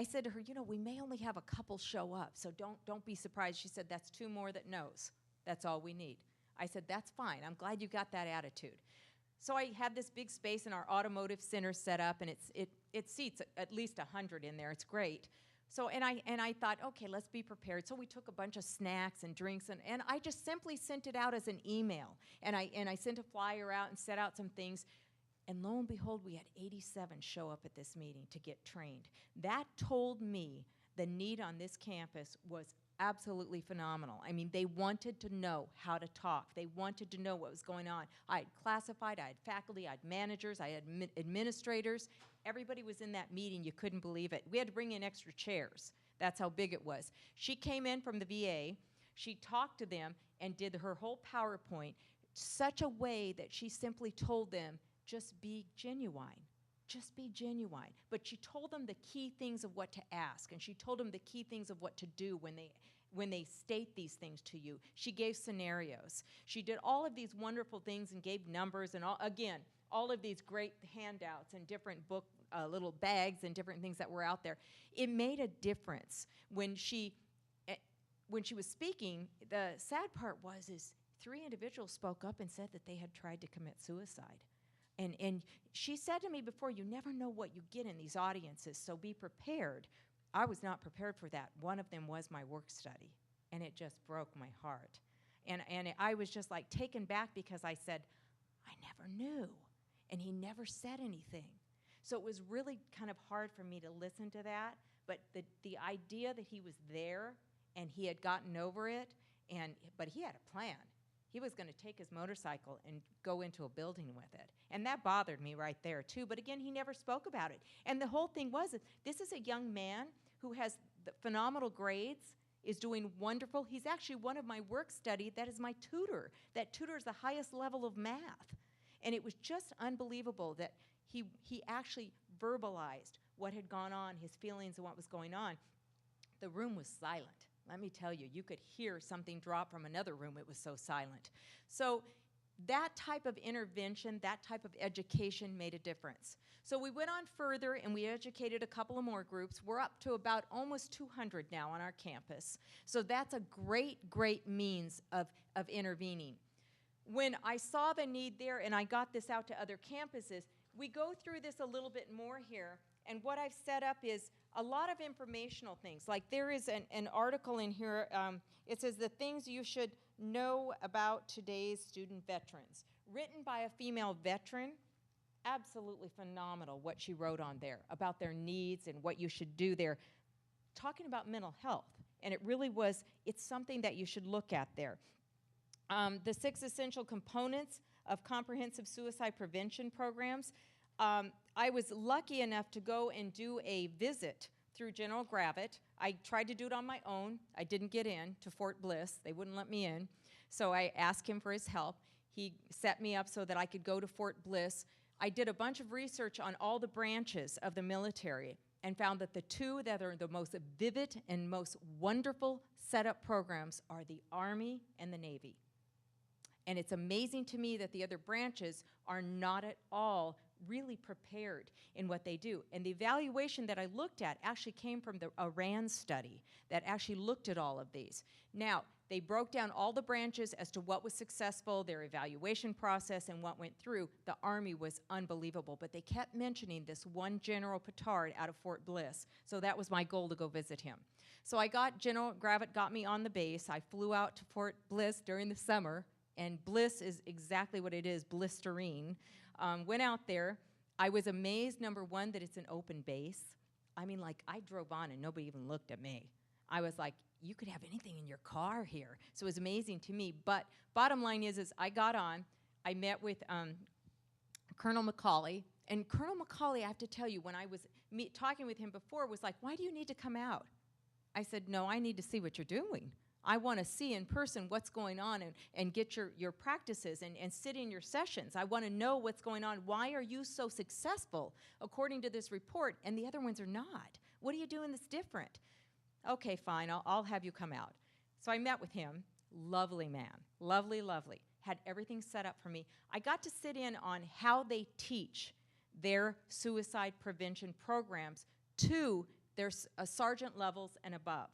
said to her, we may only have a couple show up, so don't be surprised. She said, that's 2 more that knows. That's all we need. I said, that's fine. I'm glad you got that attitude. So I had this big space in our automotive center set up, and it seats at least 100 in there. It's great. So, and I thought, okay, let's be prepared. So we took a bunch of snacks and drinks, and I just simply sent it out as an email. And I sent a flyer out and set out some things. And lo and behold, we had 87 show up at this meeting to get trained. That told me the need on this campus was absolutely phenomenal. I mean, they wanted to know how to talk. They wanted to know what was going on. I had classified, I had faculty, I had managers, I had administrators. Everybody was in that meeting. You couldn't believe it. We had to bring in extra chairs. That's how big it was. She came in from the VA. She talked to them and did her whole PowerPoint such a way that she simply told them, just be genuine. Just be genuine. But she told them the key things of what to ask, and she told them the key things of what to do when they state these things to you. She gave scenarios. She did all of these wonderful things and gave numbers and all of these great handouts and different book little bags and different things that were out there. It made a difference when she was speaking. The sad part is 3 individuals spoke up and said that they had tried to commit suicide. And she said to me before, you never know what you get in these audiences, so be prepared. I was not prepared for that. One of them was my work study, and it just broke my heart. And I was just like taken back because I said, I never knew, and he never said anything. So it was really kind of hard for me to listen to that, but the idea that he was there and he had gotten over it, but he had a plan. He was going to take his motorcycle and go into a building with it. And that bothered me right there, too. But again, he never spoke about it. And the whole thing was, this is a young man who has the phenomenal grades, is doing wonderful. He's actually one of my work study. That is my tutor. That tutor is the highest level of math. And it was just unbelievable that he actually verbalized what had gone on, his feelings and what was going on. The room was silent. Let me tell you, you could hear something drop from another room. It was so silent. So that type of intervention, that type of education made a difference. So we went on further and we educated a couple of more groups. We're up to about almost 200 now on our campus. So that's a great, great means of intervening. When I saw the need there and I got this out to other campuses, we go through this a little bit more here. And what I've set up is a lot of informational things. Like there is an article in here. It says the things you should know about today's student veterans. Written by a female veteran. Absolutely phenomenal what she wrote on there about their needs and what you should do there. Talking about mental health. And it really was, it's something that you should look at there. The 6 essential components of comprehensive suicide prevention programs. I was lucky enough to go and do a visit through General Gravett. I tried to do it on my own. I didn't get in to Fort Bliss. They wouldn't let me in. So I asked him for his help. He set me up so that I could go to Fort Bliss. I did a bunch of research on all the branches of the military and found that the 2 that are the most vivid and most wonderful setup programs are the Army and the Navy. And it's amazing to me that the other branches are not at all really prepared in what they do. And the evaluation that I looked at actually came from the RAND study that actually looked at all of these. Now, they broke down all the branches as to what was successful, their evaluation process, and what went through. The Army was unbelievable, but they kept mentioning this one General Petard out of Fort Bliss. So that was my goal, to go visit him. So General Gravett got me on the base. I flew out to Fort Bliss during the summer, and Bliss is exactly what it is, blistering. Went out there. I was amazed, number one, that it's an open base. I mean, like, I drove on and nobody even looked at me. I was like, you could have anything in your car here. So it was amazing to me. But bottom line is I got on. I met with Colonel McCauley. And Colonel McCauley, I have to tell you, when I was talking with him before, was like, why do you need to come out? I said, no, I need to see what you're doing. I want to see in person what's going on and get your practices and sit in your sessions. I want to know what's going on. Why are you so successful according to this report and the other ones are not? What are you doing that's different? Okay, fine, I'll have you come out. So I met with him. Lovely man. Lovely, lovely. Had everything set up for me. I got to sit in on how they teach their suicide prevention programs to their sergeant levels and above.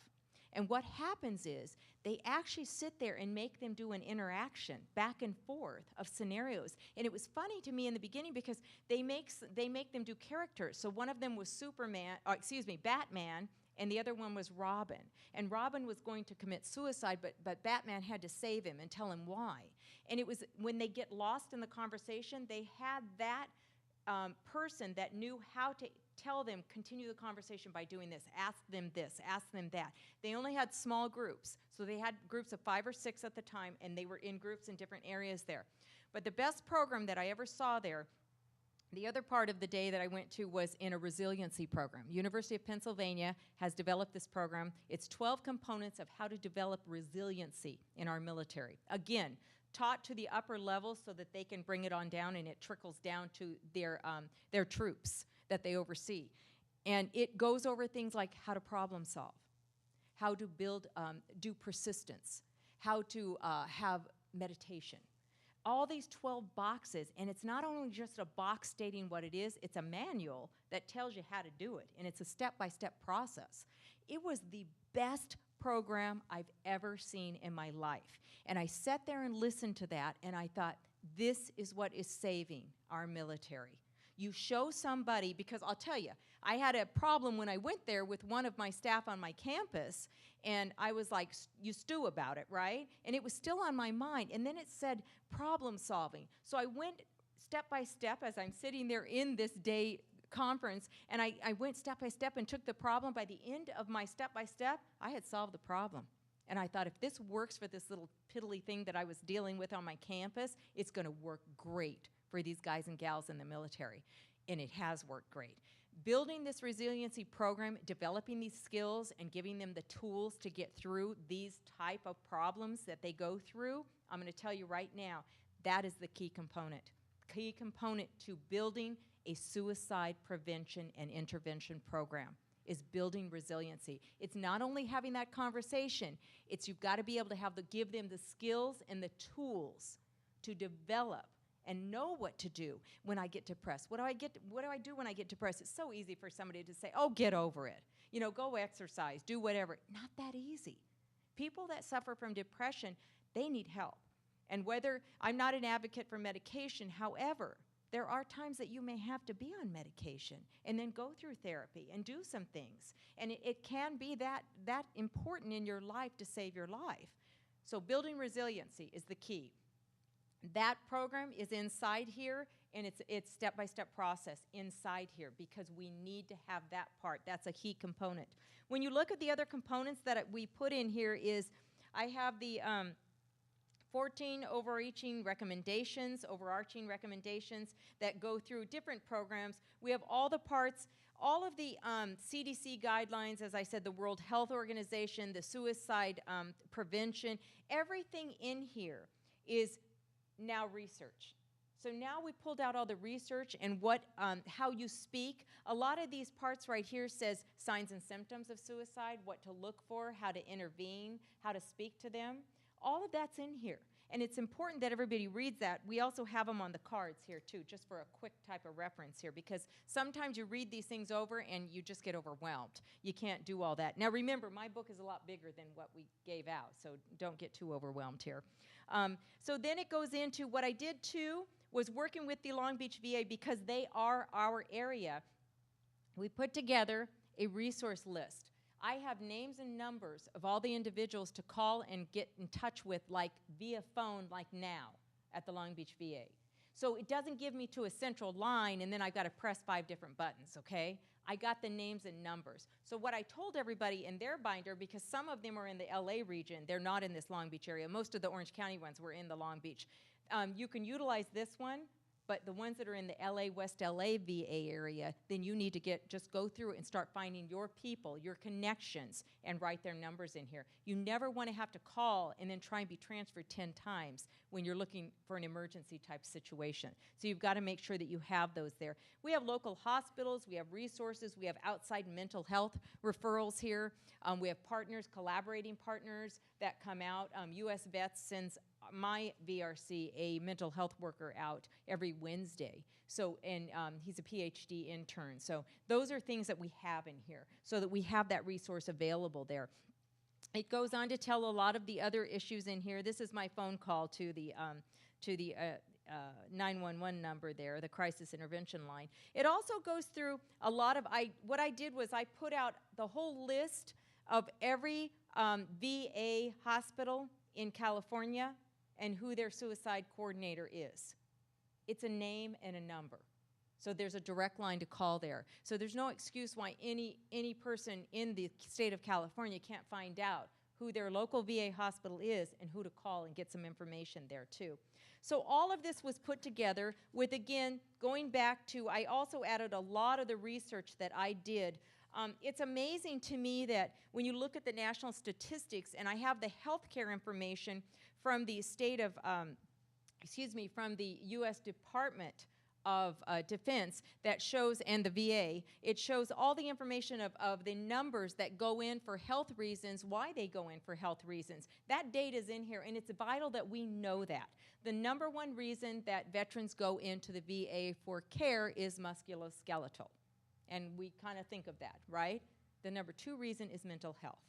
And what happens is they actually sit there and make them do an interaction back and forth of scenarios. And it was funny to me in the beginning because they make them do characters. So one of them was Batman, and the other one was Robin. And Robin was going to commit suicide, but Batman had to save him and tell him why. And it was when they get lost in the conversation, they had that person that knew how to tell them, continue the conversation by doing this, ask them that. They only had small groups, so they had groups of 5 or 6 at the time, and they were in groups in different areas there. But the best program that I ever saw there, the other part of the day that I went to was in a resiliency program. University of Pennsylvania has developed this program. It's 12 components of how to develop resiliency in our military. Again, taught to the upper levels so that they can bring it on down and it trickles down to their troops that they oversee. And it goes over things like how to problem solve, how to build, do persistence, how to have meditation. All these 12 boxes, and it's not only just a box stating what it is, it's a manual that tells you how to do it, and it's a step-by-step process. It was the best program I've ever seen in my life. And I sat there and listened to that, and I thought, this is what is saving our military. You show somebody, because I'll tell you, I had a problem when I went there with one of my staff on my campus, and I was like, you stew about it, right? And it was still on my mind. And then it said problem solving. So I went step by step as I'm sitting there in this day conference, and I went step by step and took the problem. By the end of my step by step, I had solved the problem. And I thought, if this works for this little piddly thing that I was dealing with on my campus, it's going to work great for these guys and gals in the military. And it has worked great. Building this resiliency program, developing these skills, and giving them the tools to get through these type of problems that they go through, I'm going to tell you right now, that is the key component. Key component to building a suicide prevention and intervention program is building resiliency. It's not only having that conversation, it's you've got to be able to give them the skills and the tools to develop and know what to do when I get depressed. What do I do when I get depressed? It's so easy for somebody to say, oh, get over it. You know, go exercise, do whatever. Not that easy. People that suffer from depression, they need help. And whether, I'm not an advocate for medication, however, there are times that you may have to be on medication and then go through therapy and do some things. And it can be that important in your life to save your life. So building resiliency is the key. That program is inside here, and it's step-by-step process inside here because we need to have that part. That's a key component. When you look at the other components that we put in here is, I have the 14 overarching recommendations that go through different programs. We have all the parts, all of the CDC guidelines, as I said, the World Health Organization, the suicide prevention, everything in here is now research. So now we pulled out all the research and how you speak. A lot of these parts right here says signs and symptoms of suicide, what to look for, how to intervene, how to speak to them. All of that's in here. And it's important that everybody reads that. We also have them on the cards here too, just for a quick type of reference here, because sometimes you read these things over and you just get overwhelmed. You can't do all that. Now remember, my book is a lot bigger than what we gave out, so don't get too overwhelmed here. So then it goes into what I did too, was working with the Long Beach VA because they are our area. We put together a resource list. I have names and numbers of all the individuals to call and get in touch with, like via phone, like now at the Long Beach VA. So it doesn't give me to a central line and then I've got to press 5 different buttons, okay? I got the names and numbers. So what I told everybody in their binder, because some of them are in the LA region, they're not in this Long Beach area. Most of the Orange County ones were in the Long Beach. You can utilize this one, but the ones that are in the LA, West LA VA area, then you need to just go through and start finding your people, your connections, and write their numbers in here. You never want to have to call and then try and be transferred 10 times when you're looking for an emergency type situation. So you've got to make sure that you have those there. We have local hospitals, we have resources, we have outside mental health referrals here. We have partners, collaborating partners that come out. US Vets sends my VRC a mental health worker out every Wednesday. So, and he's a PhD intern. So those are things that we have in here so that we have that resource available there. It goes on to tell a lot of the other issues in here. This is my phone call to the 911 number there, the crisis intervention line. It also goes through a lot of, what I did was I put out the whole list of every VA hospital in California and who their suicide coordinator is. It's a name and a number. So there's a direct line to call there. So there's no excuse why any person in the state of California can't find out who their local VA hospital is and who to call and get some information there too. So all of this was put together with, again, going back to, I also added a lot of the research that I did. It's amazing to me that when you look at the national statistics, and I have the healthcare information from the state of, from the U.S. Department of Defense that shows, and the VA, it shows all the information of the numbers that go in for health reasons, why they go in for health reasons. That data is in here, and it's vital that we know that. The number one reason that veterans go into the VA for care is musculoskeletal. And we kind of think of that, right? The number two reason is mental health.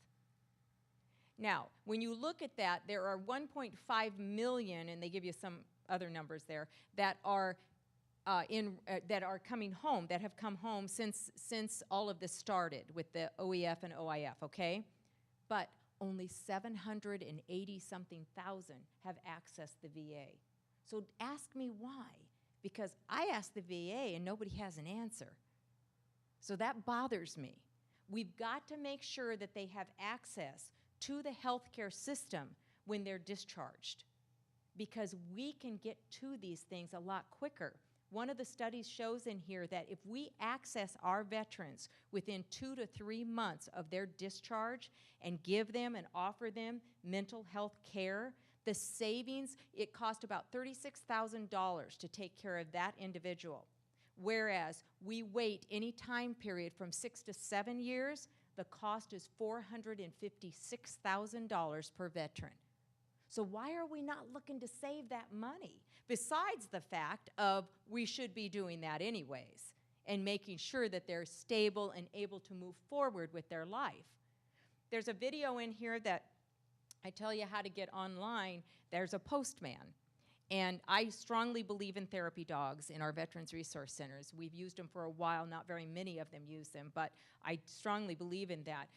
Now, when you look at that, there are 1.5 million, and they give you some other numbers there, that are that are coming home, that have come home since all of this started with the OEF and OIF, okay? But only 780-something thousand have accessed the VA. So ask me why, because I asked the VA and nobody has an answer. So that bothers me. We've got to make sure that they have access to the healthcare system when they're discharged, because we can get to these things a lot quicker. One of the studies shows in here that if we access our veterans within 2 to 3 months of their discharge and give them and offer them mental health care, the savings, it cost about $36,000 to take care of that individual. Whereas we wait any time period from 6 to 7 years, the cost is $456,000 per veteran. So why are we not looking to save that money? Besides the fact of we should be doing that anyways and making sure that they're stable and able to move forward with their life. There's a video in here that I tell you how to get online. There's a postman. And I strongly believe in therapy dogs in our Veterans Resource Centers. We've used them for a while. Not very many of them use them, but I strongly believe in that.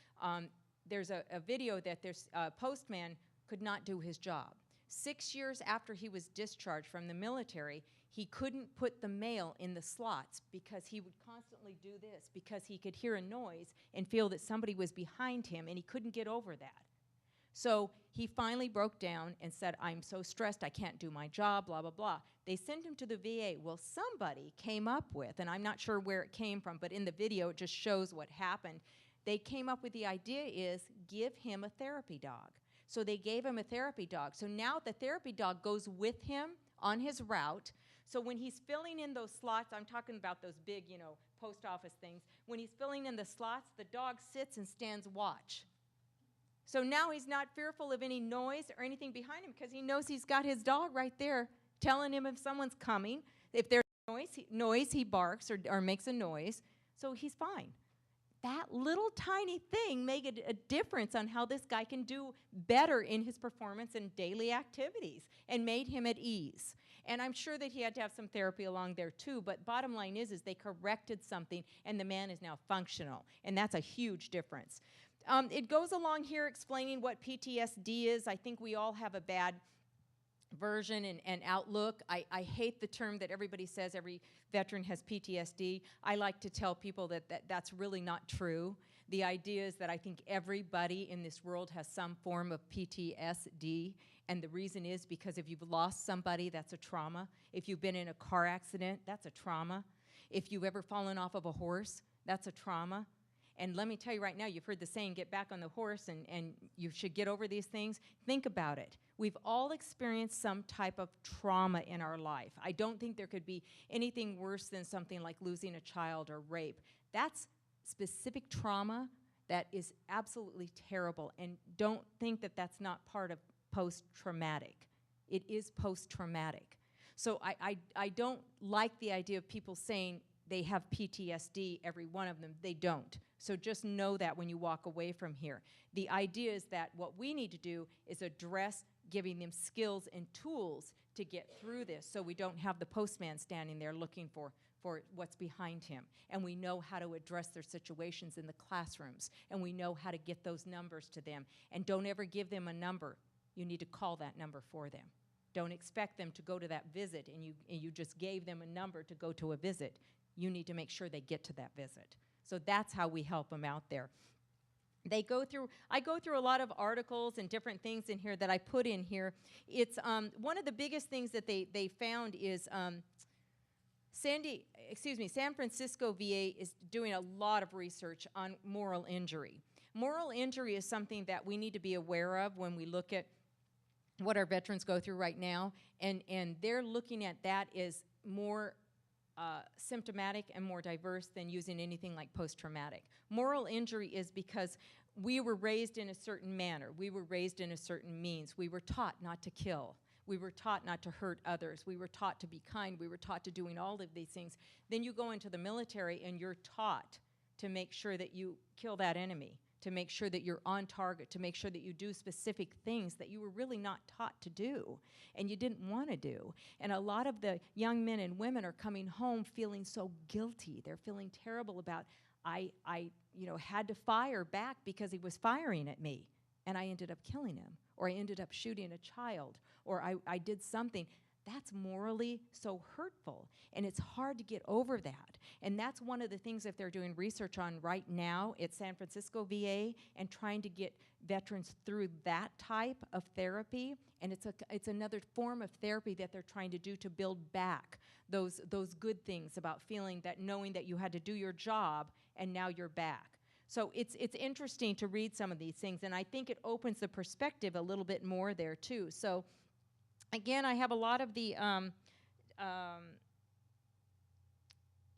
There's a video that there's a postman could not do his job. 6 years after he was discharged from the military, he couldn't put the mail in the slots because he would constantly do this because he could hear a noise and feel that somebody was behind him, and he couldn't get over that. So he finally broke down and said, I'm so stressed, I can't do my job, blah, blah, blah. They sent him to the VA. Well, somebody came up with, and I'm not sure where it came from, but in the video it just shows what happened. They came up with the idea is give him a therapy dog. So they gave him a therapy dog. So now the therapy dog goes with him on his route. So when he's filling in those slots, I'm talking about those big, post office things. When he's filling in the slots, the dog sits and stands watch. So now he's not fearful of any noise or anything behind him because he knows he's got his dog right there telling him if someone's coming. If there's noise, he barks or makes a noise. So he's fine. That little tiny thing made a difference on how this guy can do better in his performance and daily activities and made him at ease. And I'm sure that he had to have some therapy along there too, but bottom line is they corrected something and the man is now functional, and that's a huge difference. It goes along here explaining what PTSD is. I think we all have a bad version and outlook. I hate the term that everybody says every veteran has PTSD. I like to tell people that's really not true. The idea is that I think everybody in this world has some form of PTSD, and the reason is because if you've lost somebody, that's a trauma. If you've been in a car accident, that's a trauma. If you've ever fallen off of a horse, that's a trauma. And let me tell you right now, you've heard the saying, get back on the horse and you should get over these things. Think about it. We've all experienced some type of trauma in our life. I don't think there could be anything worse than something like losing a child or rape. That's specific trauma that is absolutely terrible. And don't think that that's not part of post-traumatic. It is post-traumatic. So I don't like the idea of people saying they have PTSD, every one of them. They don't. So just know that when you walk away from here. The idea is that what we need to do is address giving them skills and tools to get through this so we don't have the postman standing there looking for what's behind him. And we know how to address their situations in the classrooms. And we know how to get those numbers to them. And don't ever give them a number. You need to call that number for them. Don't expect them to go to that visit and you just gave them a number to go to a visit. you need to make sure they get to that visit. So that's how we help them out there. I go through a lot of articles and different things in here that I put in here. It's one of the biggest things that they found is San Francisco VA is doing a lot of research on moral injury. Moral injury is something that we need to be aware of when we look at what our veterans go through right now, and they're looking at that as more symptomatic and more diverse than using anything like post-traumatic. Moral injury is because we were raised in a certain manner. We were raised in a certain means. We were taught not to kill. We were taught not to hurt others. We were taught to be kind. We were taught to doing all of these things. Then you go into the military and you're taught to make sure that you kill that enemy, to make sure that you're on target, to make sure that you do specific things that you were really not taught to do and you didn't want to do. And a lot of the young men and women are coming home feeling so guilty. They're feeling terrible about, I had to fire back because he was firing at me and I ended up killing him, or I ended up shooting a child, or I did something. That's morally so hurtful, and it's hard to get over that. And that's one of the things that they're doing research on right now at San Francisco VA, and trying to get veterans through that type of therapy. And it's another form of therapy that they're trying to do to build back those good things about feeling that, knowing that you had to do your job and now you're back. So it's interesting to read some of these things, and I think it opens the perspective a little bit more there too. So again, I have a lot of the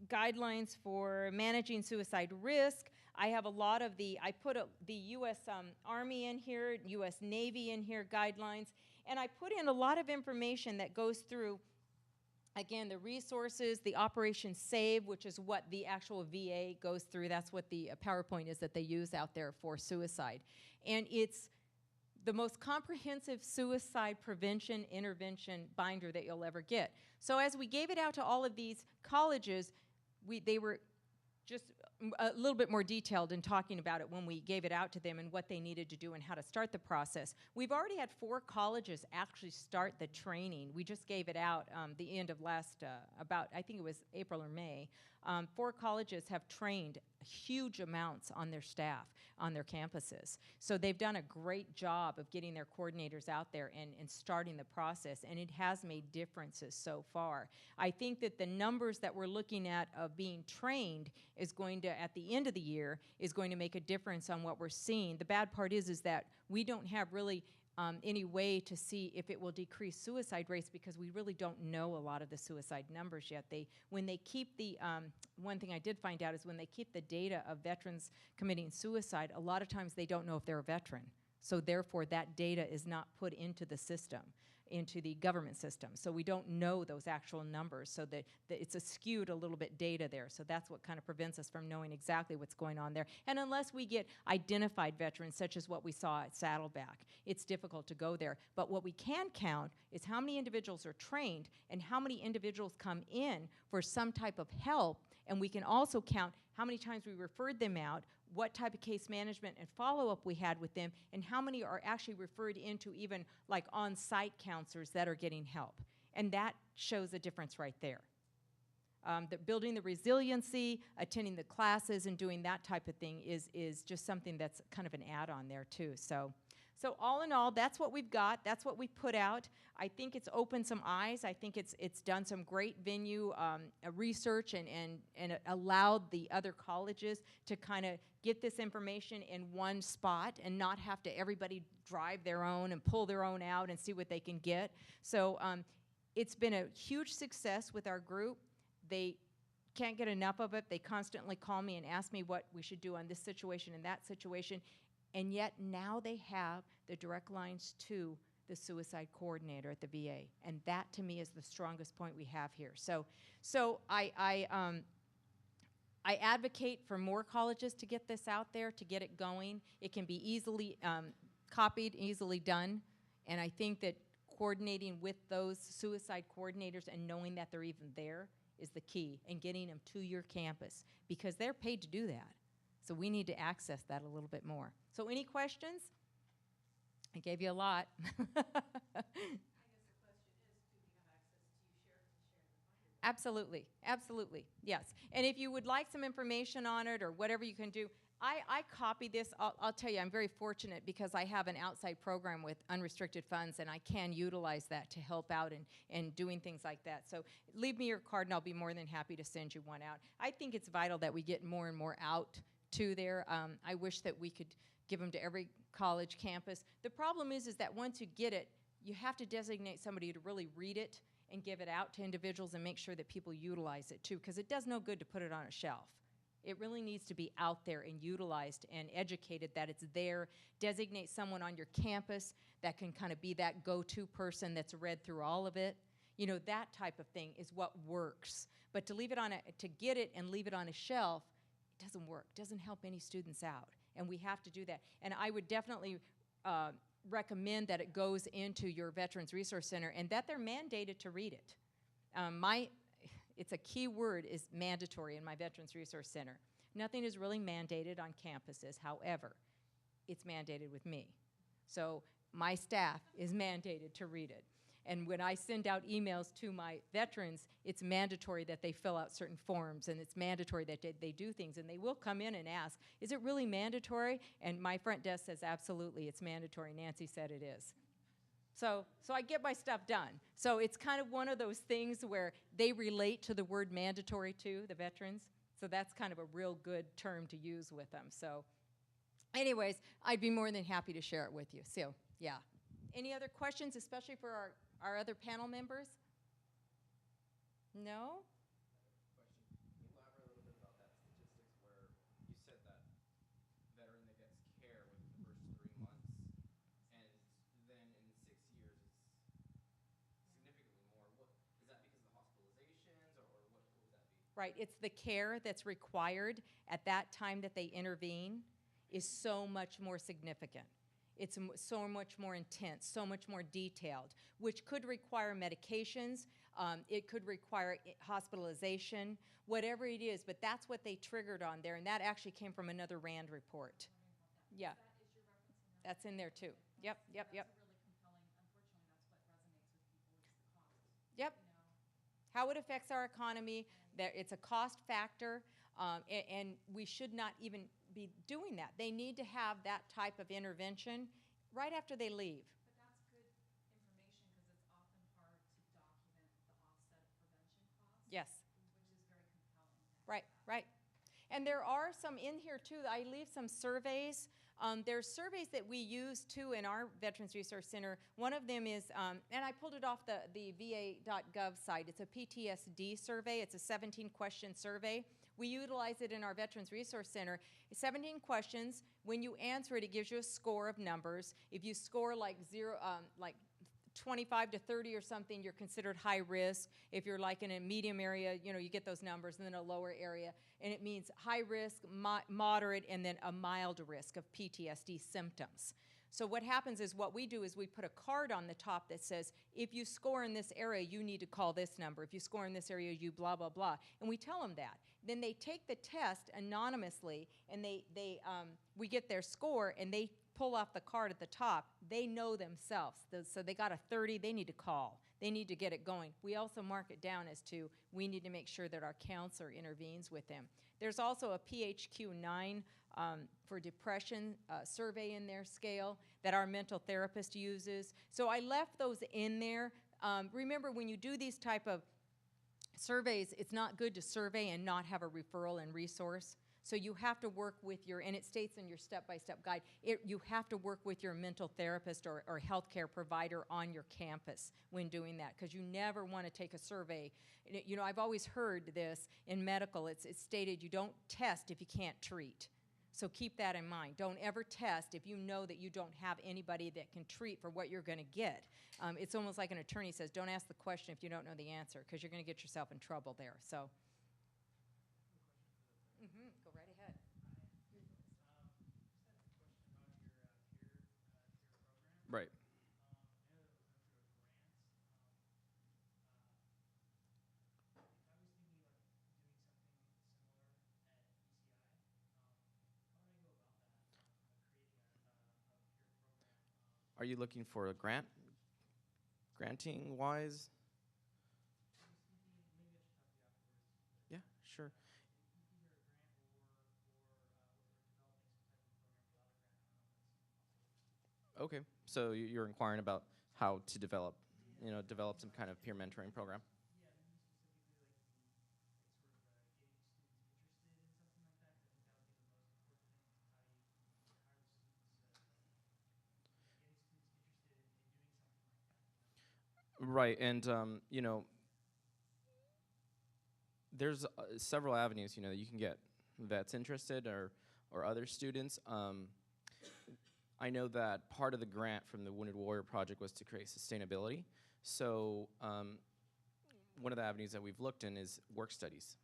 guidelines for managing suicide risk. I have a lot of I put the U.S. Army in here, U.S. Navy in here, guidelines, and I put in a lot of information that goes through, again, the resources, the Operation SAVE, which is what the actual VA goes through. That's what the PowerPoint is that they use out there for suicide. And it's the most comprehensive suicide prevention intervention binder that you'll ever get. So as we gave it out to all of these colleges, they were just a little bit more detailed in talking about it when we gave it out to them and what they needed to do and how to start the process. We've already had 4 colleges actually start the training. We just gave it out the end of last, I think it was April or May. 4 colleges have trained huge amounts on their staff, on their campuses. So they've done a great job of getting their coordinators out there and starting the process, and it has made differences so far. I think that the numbers that we're looking at of being trained is going to, at the end of the year, is going to make a difference on what we're seeing. The bad part is that we don't have really any way to see if it will decrease suicide rates, because we really don't know a lot of the suicide numbers yet. When they keep the, one thing I did find out is when they keep the data of veterans committing suicide, a lot of times they don't know if they're a veteran. So therefore that data is not put into the system, into the government system. So we don't know those actual numbers, so that it's a skewed a little bit data there. So that's what kind of prevents us from knowing exactly what's going on there. And unless we get identified veterans, such as what we saw at Saddleback, it's difficult to go there. But what we can count is how many individuals are trained and how many individuals come in for some type of help. And we can also count how many times we referred them out, what type of case management and follow-up we had with them, and how many are actually referred into even like on-site counselors that are getting help. And that shows a difference right there. Building the resiliency, attending the classes, and doing that type of thing is just something that's kind of an add-on there too. So all in all, that's what we've got. That's what we put out. I think it's opened some eyes. I think it's done some great venue research and allowed the other colleges to kind of get this information in one spot and not have to everybody drive their own and pull their own out and see what they can get. So it's been a huge success with our group. They can't get enough of it. They constantly call me and ask me what we should do on this situation and that situation. And yet now they have the direct lines to the suicide coordinator at the VA. And that to me is the strongest point we have here. So I advocate for more colleges to get this out there, to get it going. It can be easily copied, easily done. And I think that coordinating with those suicide coordinators and knowing that they're even there is the key, and getting them to your campus, because they're paid to do that. So we need to access that a little bit more. So any questions? I gave you a lot.
I guess the question is, do we have access to share the binder?
Absolutely, absolutely, yes. And if you would like some information on it or whatever you can do, I copy this. I'll tell you, I'm very fortunate because I have an outside program with unrestricted funds, and I can utilize that to help out in doing things like that. So leave me your card, and I'll be more than happy to send you one out. I think it's vital that we get more and more out to there. I wish that we could give them to every college campus. The problem is that once you get it, you have to designate somebody to really read it and give it out to individuals and make sure that people utilize it too, because it does no good to put it on a shelf. It really needs to be out there and utilized and educated that it's there. Designate someone on your campus that can kind of be that go-to person that's read through all of it. You know, that type of thing is what works. But to leave it on to get it and leave it on a shelf, it doesn't work. It doesn't help any students out. And we have to do that. And I would definitely recommend that it goes into your Veterans Resource Center and that they're mandated to read it. It's a key word is mandatory in my Veterans Resource Center. Nothing is really mandated on campuses. However, it's mandated with me. So my staff is mandated to read it. And when I send out emails to my veterans, it's mandatory that they fill out certain forms, and it's mandatory that they do things. And they will come in and ask, is it really mandatory? And my front desk says, absolutely, it's mandatory. Nancy said it is. So I get my stuff done. So it's kind of one of those things where they relate to the word mandatory too, the veterans. So that's kind of a real good term to use with them. So anyways, I'd be more than happy to share it with you. So yeah. Any other questions, especially for our other panel members? No?
Question. Can you elaborate a little bit about that statistics where you said that veteran that gets care within the first 3 months, and then in 6 years it's significantly more. What is that because of the hospitalizations, or what would that be?
Right, it's the care that's required at that time that they intervene is so much more significant. It's so much more intense, so much more detailed, which could require medications, it could require hospitalization, whatever it is, but that's what they triggered on there, and that actually came from another RAND report. Yeah. That's in there too. Yep.
That's a really compelling, unfortunately, that's what resonates with people is the cost.
Yep.
You know?
How it affects our economy, that it's a cost factor, and we should not even be doing that. They need to have that type of intervention right after they leave.
But that's good information because it's often hard to document the offset of prevention costs.
Yes.
Which is very compelling.
Right. And there are some in here too. I leave some surveys. There's surveys that we use too in our Veterans Resource Center. One of them is, and I pulled it off the va.gov site. It's a PTSD survey. It's a 17-question survey. We utilize it in our Veterans Resource Center. 17 questions. When you answer it, it gives you a score of numbers. If you score like 25 to 30 or something, you're considered high risk. If you're like in a medium area, you know, you get those numbers, and then a lower area. And it means high risk, moderate, and then a mild risk of PTSD symptoms. So what happens is what we do is we put a card on the top that says, if you score in this area, you need to call this number. If you score in this area, you blah, blah, blah. And we tell them that. Then they take the test anonymously, and we get their score, and they pull off the card at the top. They know themselves. So they got a 30, they need to call. They need to get it going. We also mark it down as to we need to make sure that our counselor intervenes with them. There's also a PHQ-9 for depression survey in their scale that our mental therapist uses. So I left those in there. Remember, when you do these type of surveys, it's not good to survey and not have a referral and resource. So you have to work with your, and it states in your step-by-step guide, you have to work with your mental therapist or healthcare provider on your campus when doing that, because you never want to take a survey. You know, I've always heard this in medical. It's stated you don't test if you can't treat. So keep that in mind. Don't ever test if you know that you don't have anybody that can treat for what you're going to get. It's almost like an attorney says, don't ask the question if you don't know the answer, because you're going to get yourself in trouble there. So. Go right ahead.
Right. Are you looking for a grant? Granting wise? Sure.
either a grant or developing some type of program without a grant. I don't know if that's possible.
Okay. So you're inquiring about how to develop, develop some kind of peer mentoring program.
Yeah, maybe specifically like sort of getting students interested in something like that, 'cause I think that would be the most important thing is how are the students, getting students interested in doing something like that.
Right. And, there's several avenues, that you can get vets interested or other students. I know that part of the grant from the Wounded Warrior Project was to create sustainability. So one of the avenues that we've looked in is work studies.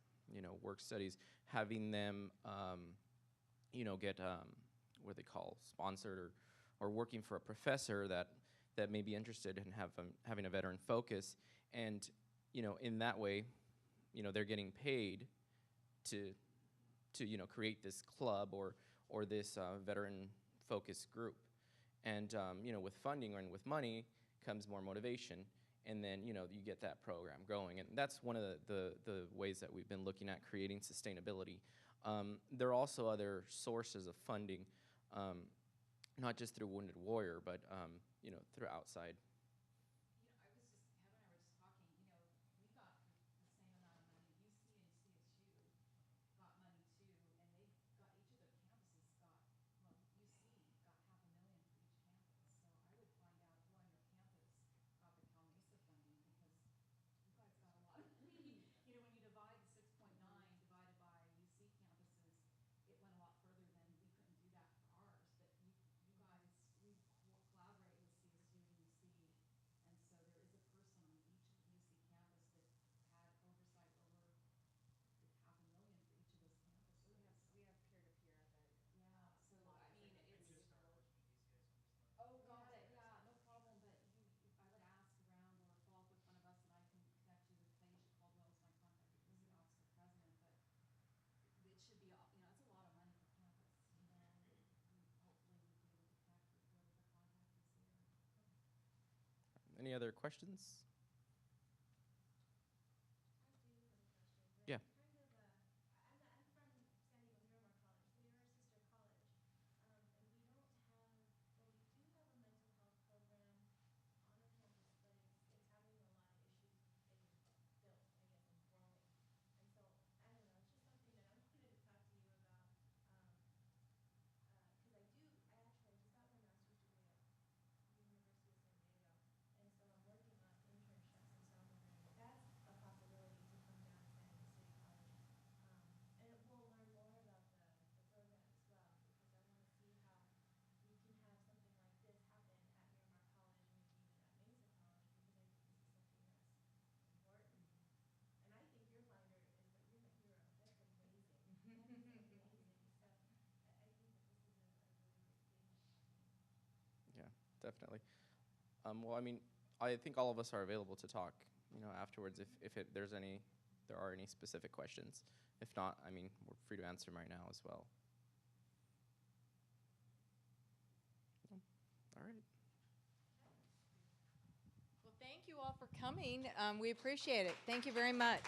Work studies, having them, get what they call sponsored or working for a professor that may be interested in having a veteran focus. And, in that way, they're getting paid to create this club or this veteran focused group. And, with funding and with money comes more motivation. And then, you get that program going. And that's one of the ways that we've been looking at creating sustainability. There are also other sources of funding, not just through Wounded Warrior, but, through outside.
I was just, Heather and I were just talking, we got the same amount of money. UC and CSU got money too, and they got, each of their campuses got, well, UC got $500,000 for each campus. So I would find out who on your campus got the Cal Mesa funding, because you guys got a lot of money. When you divide the 6.9 divided by UC campuses, it went a lot further than, we couldn't do that for ours. But you guys, we collaborate with CSU and UC, and so there is a person on each UC campus that had oversight over the $500,000 for each of those campuses.
We have peer-to-peer at the.
Yeah, so I mean,
I
it's.
just started working with these guys, so I'm just learning.
Oh, got it, yeah, no problem, but I would ask around or follow up with one of us, and I can connect you with Taisha Caldwell, is my contact with the officer president, but it should be, it's a lot of money per campus, and hopefully we'd be able to connect with whoever the contact is there.
Any other questions?
I do have a question.
Yeah.
Kind of, I'm from San Diego Miramar College. We are a sister college, and we don't have, well, we do have a mental health program on our campus, but it's having a lot of issues getting built, I guess, and growing. And so, I don't know, it's just something that I wanted to talk to you about, because I just got my master's degree at the University of San Diego, and so I'm working on internships, and so I'm wondering if that's a possibility to come down to San Diego City College. And we'll learn more about the program as well, because I want to see how we can have something like this happen at Miramar College, maybe even at Mesa College, because I think this is something that's important. And I think your binder is you're my hero. That's amazing. That is amazing. So I think that this is a really great thing that's happening.
Yeah, definitely. Well, I mean, I think all of us are available to talk, afterwards if there are any specific questions. If not, I mean, we're free to answer them right now as well. No? All right.
Well, thank you all for coming. We appreciate it. Thank you very much.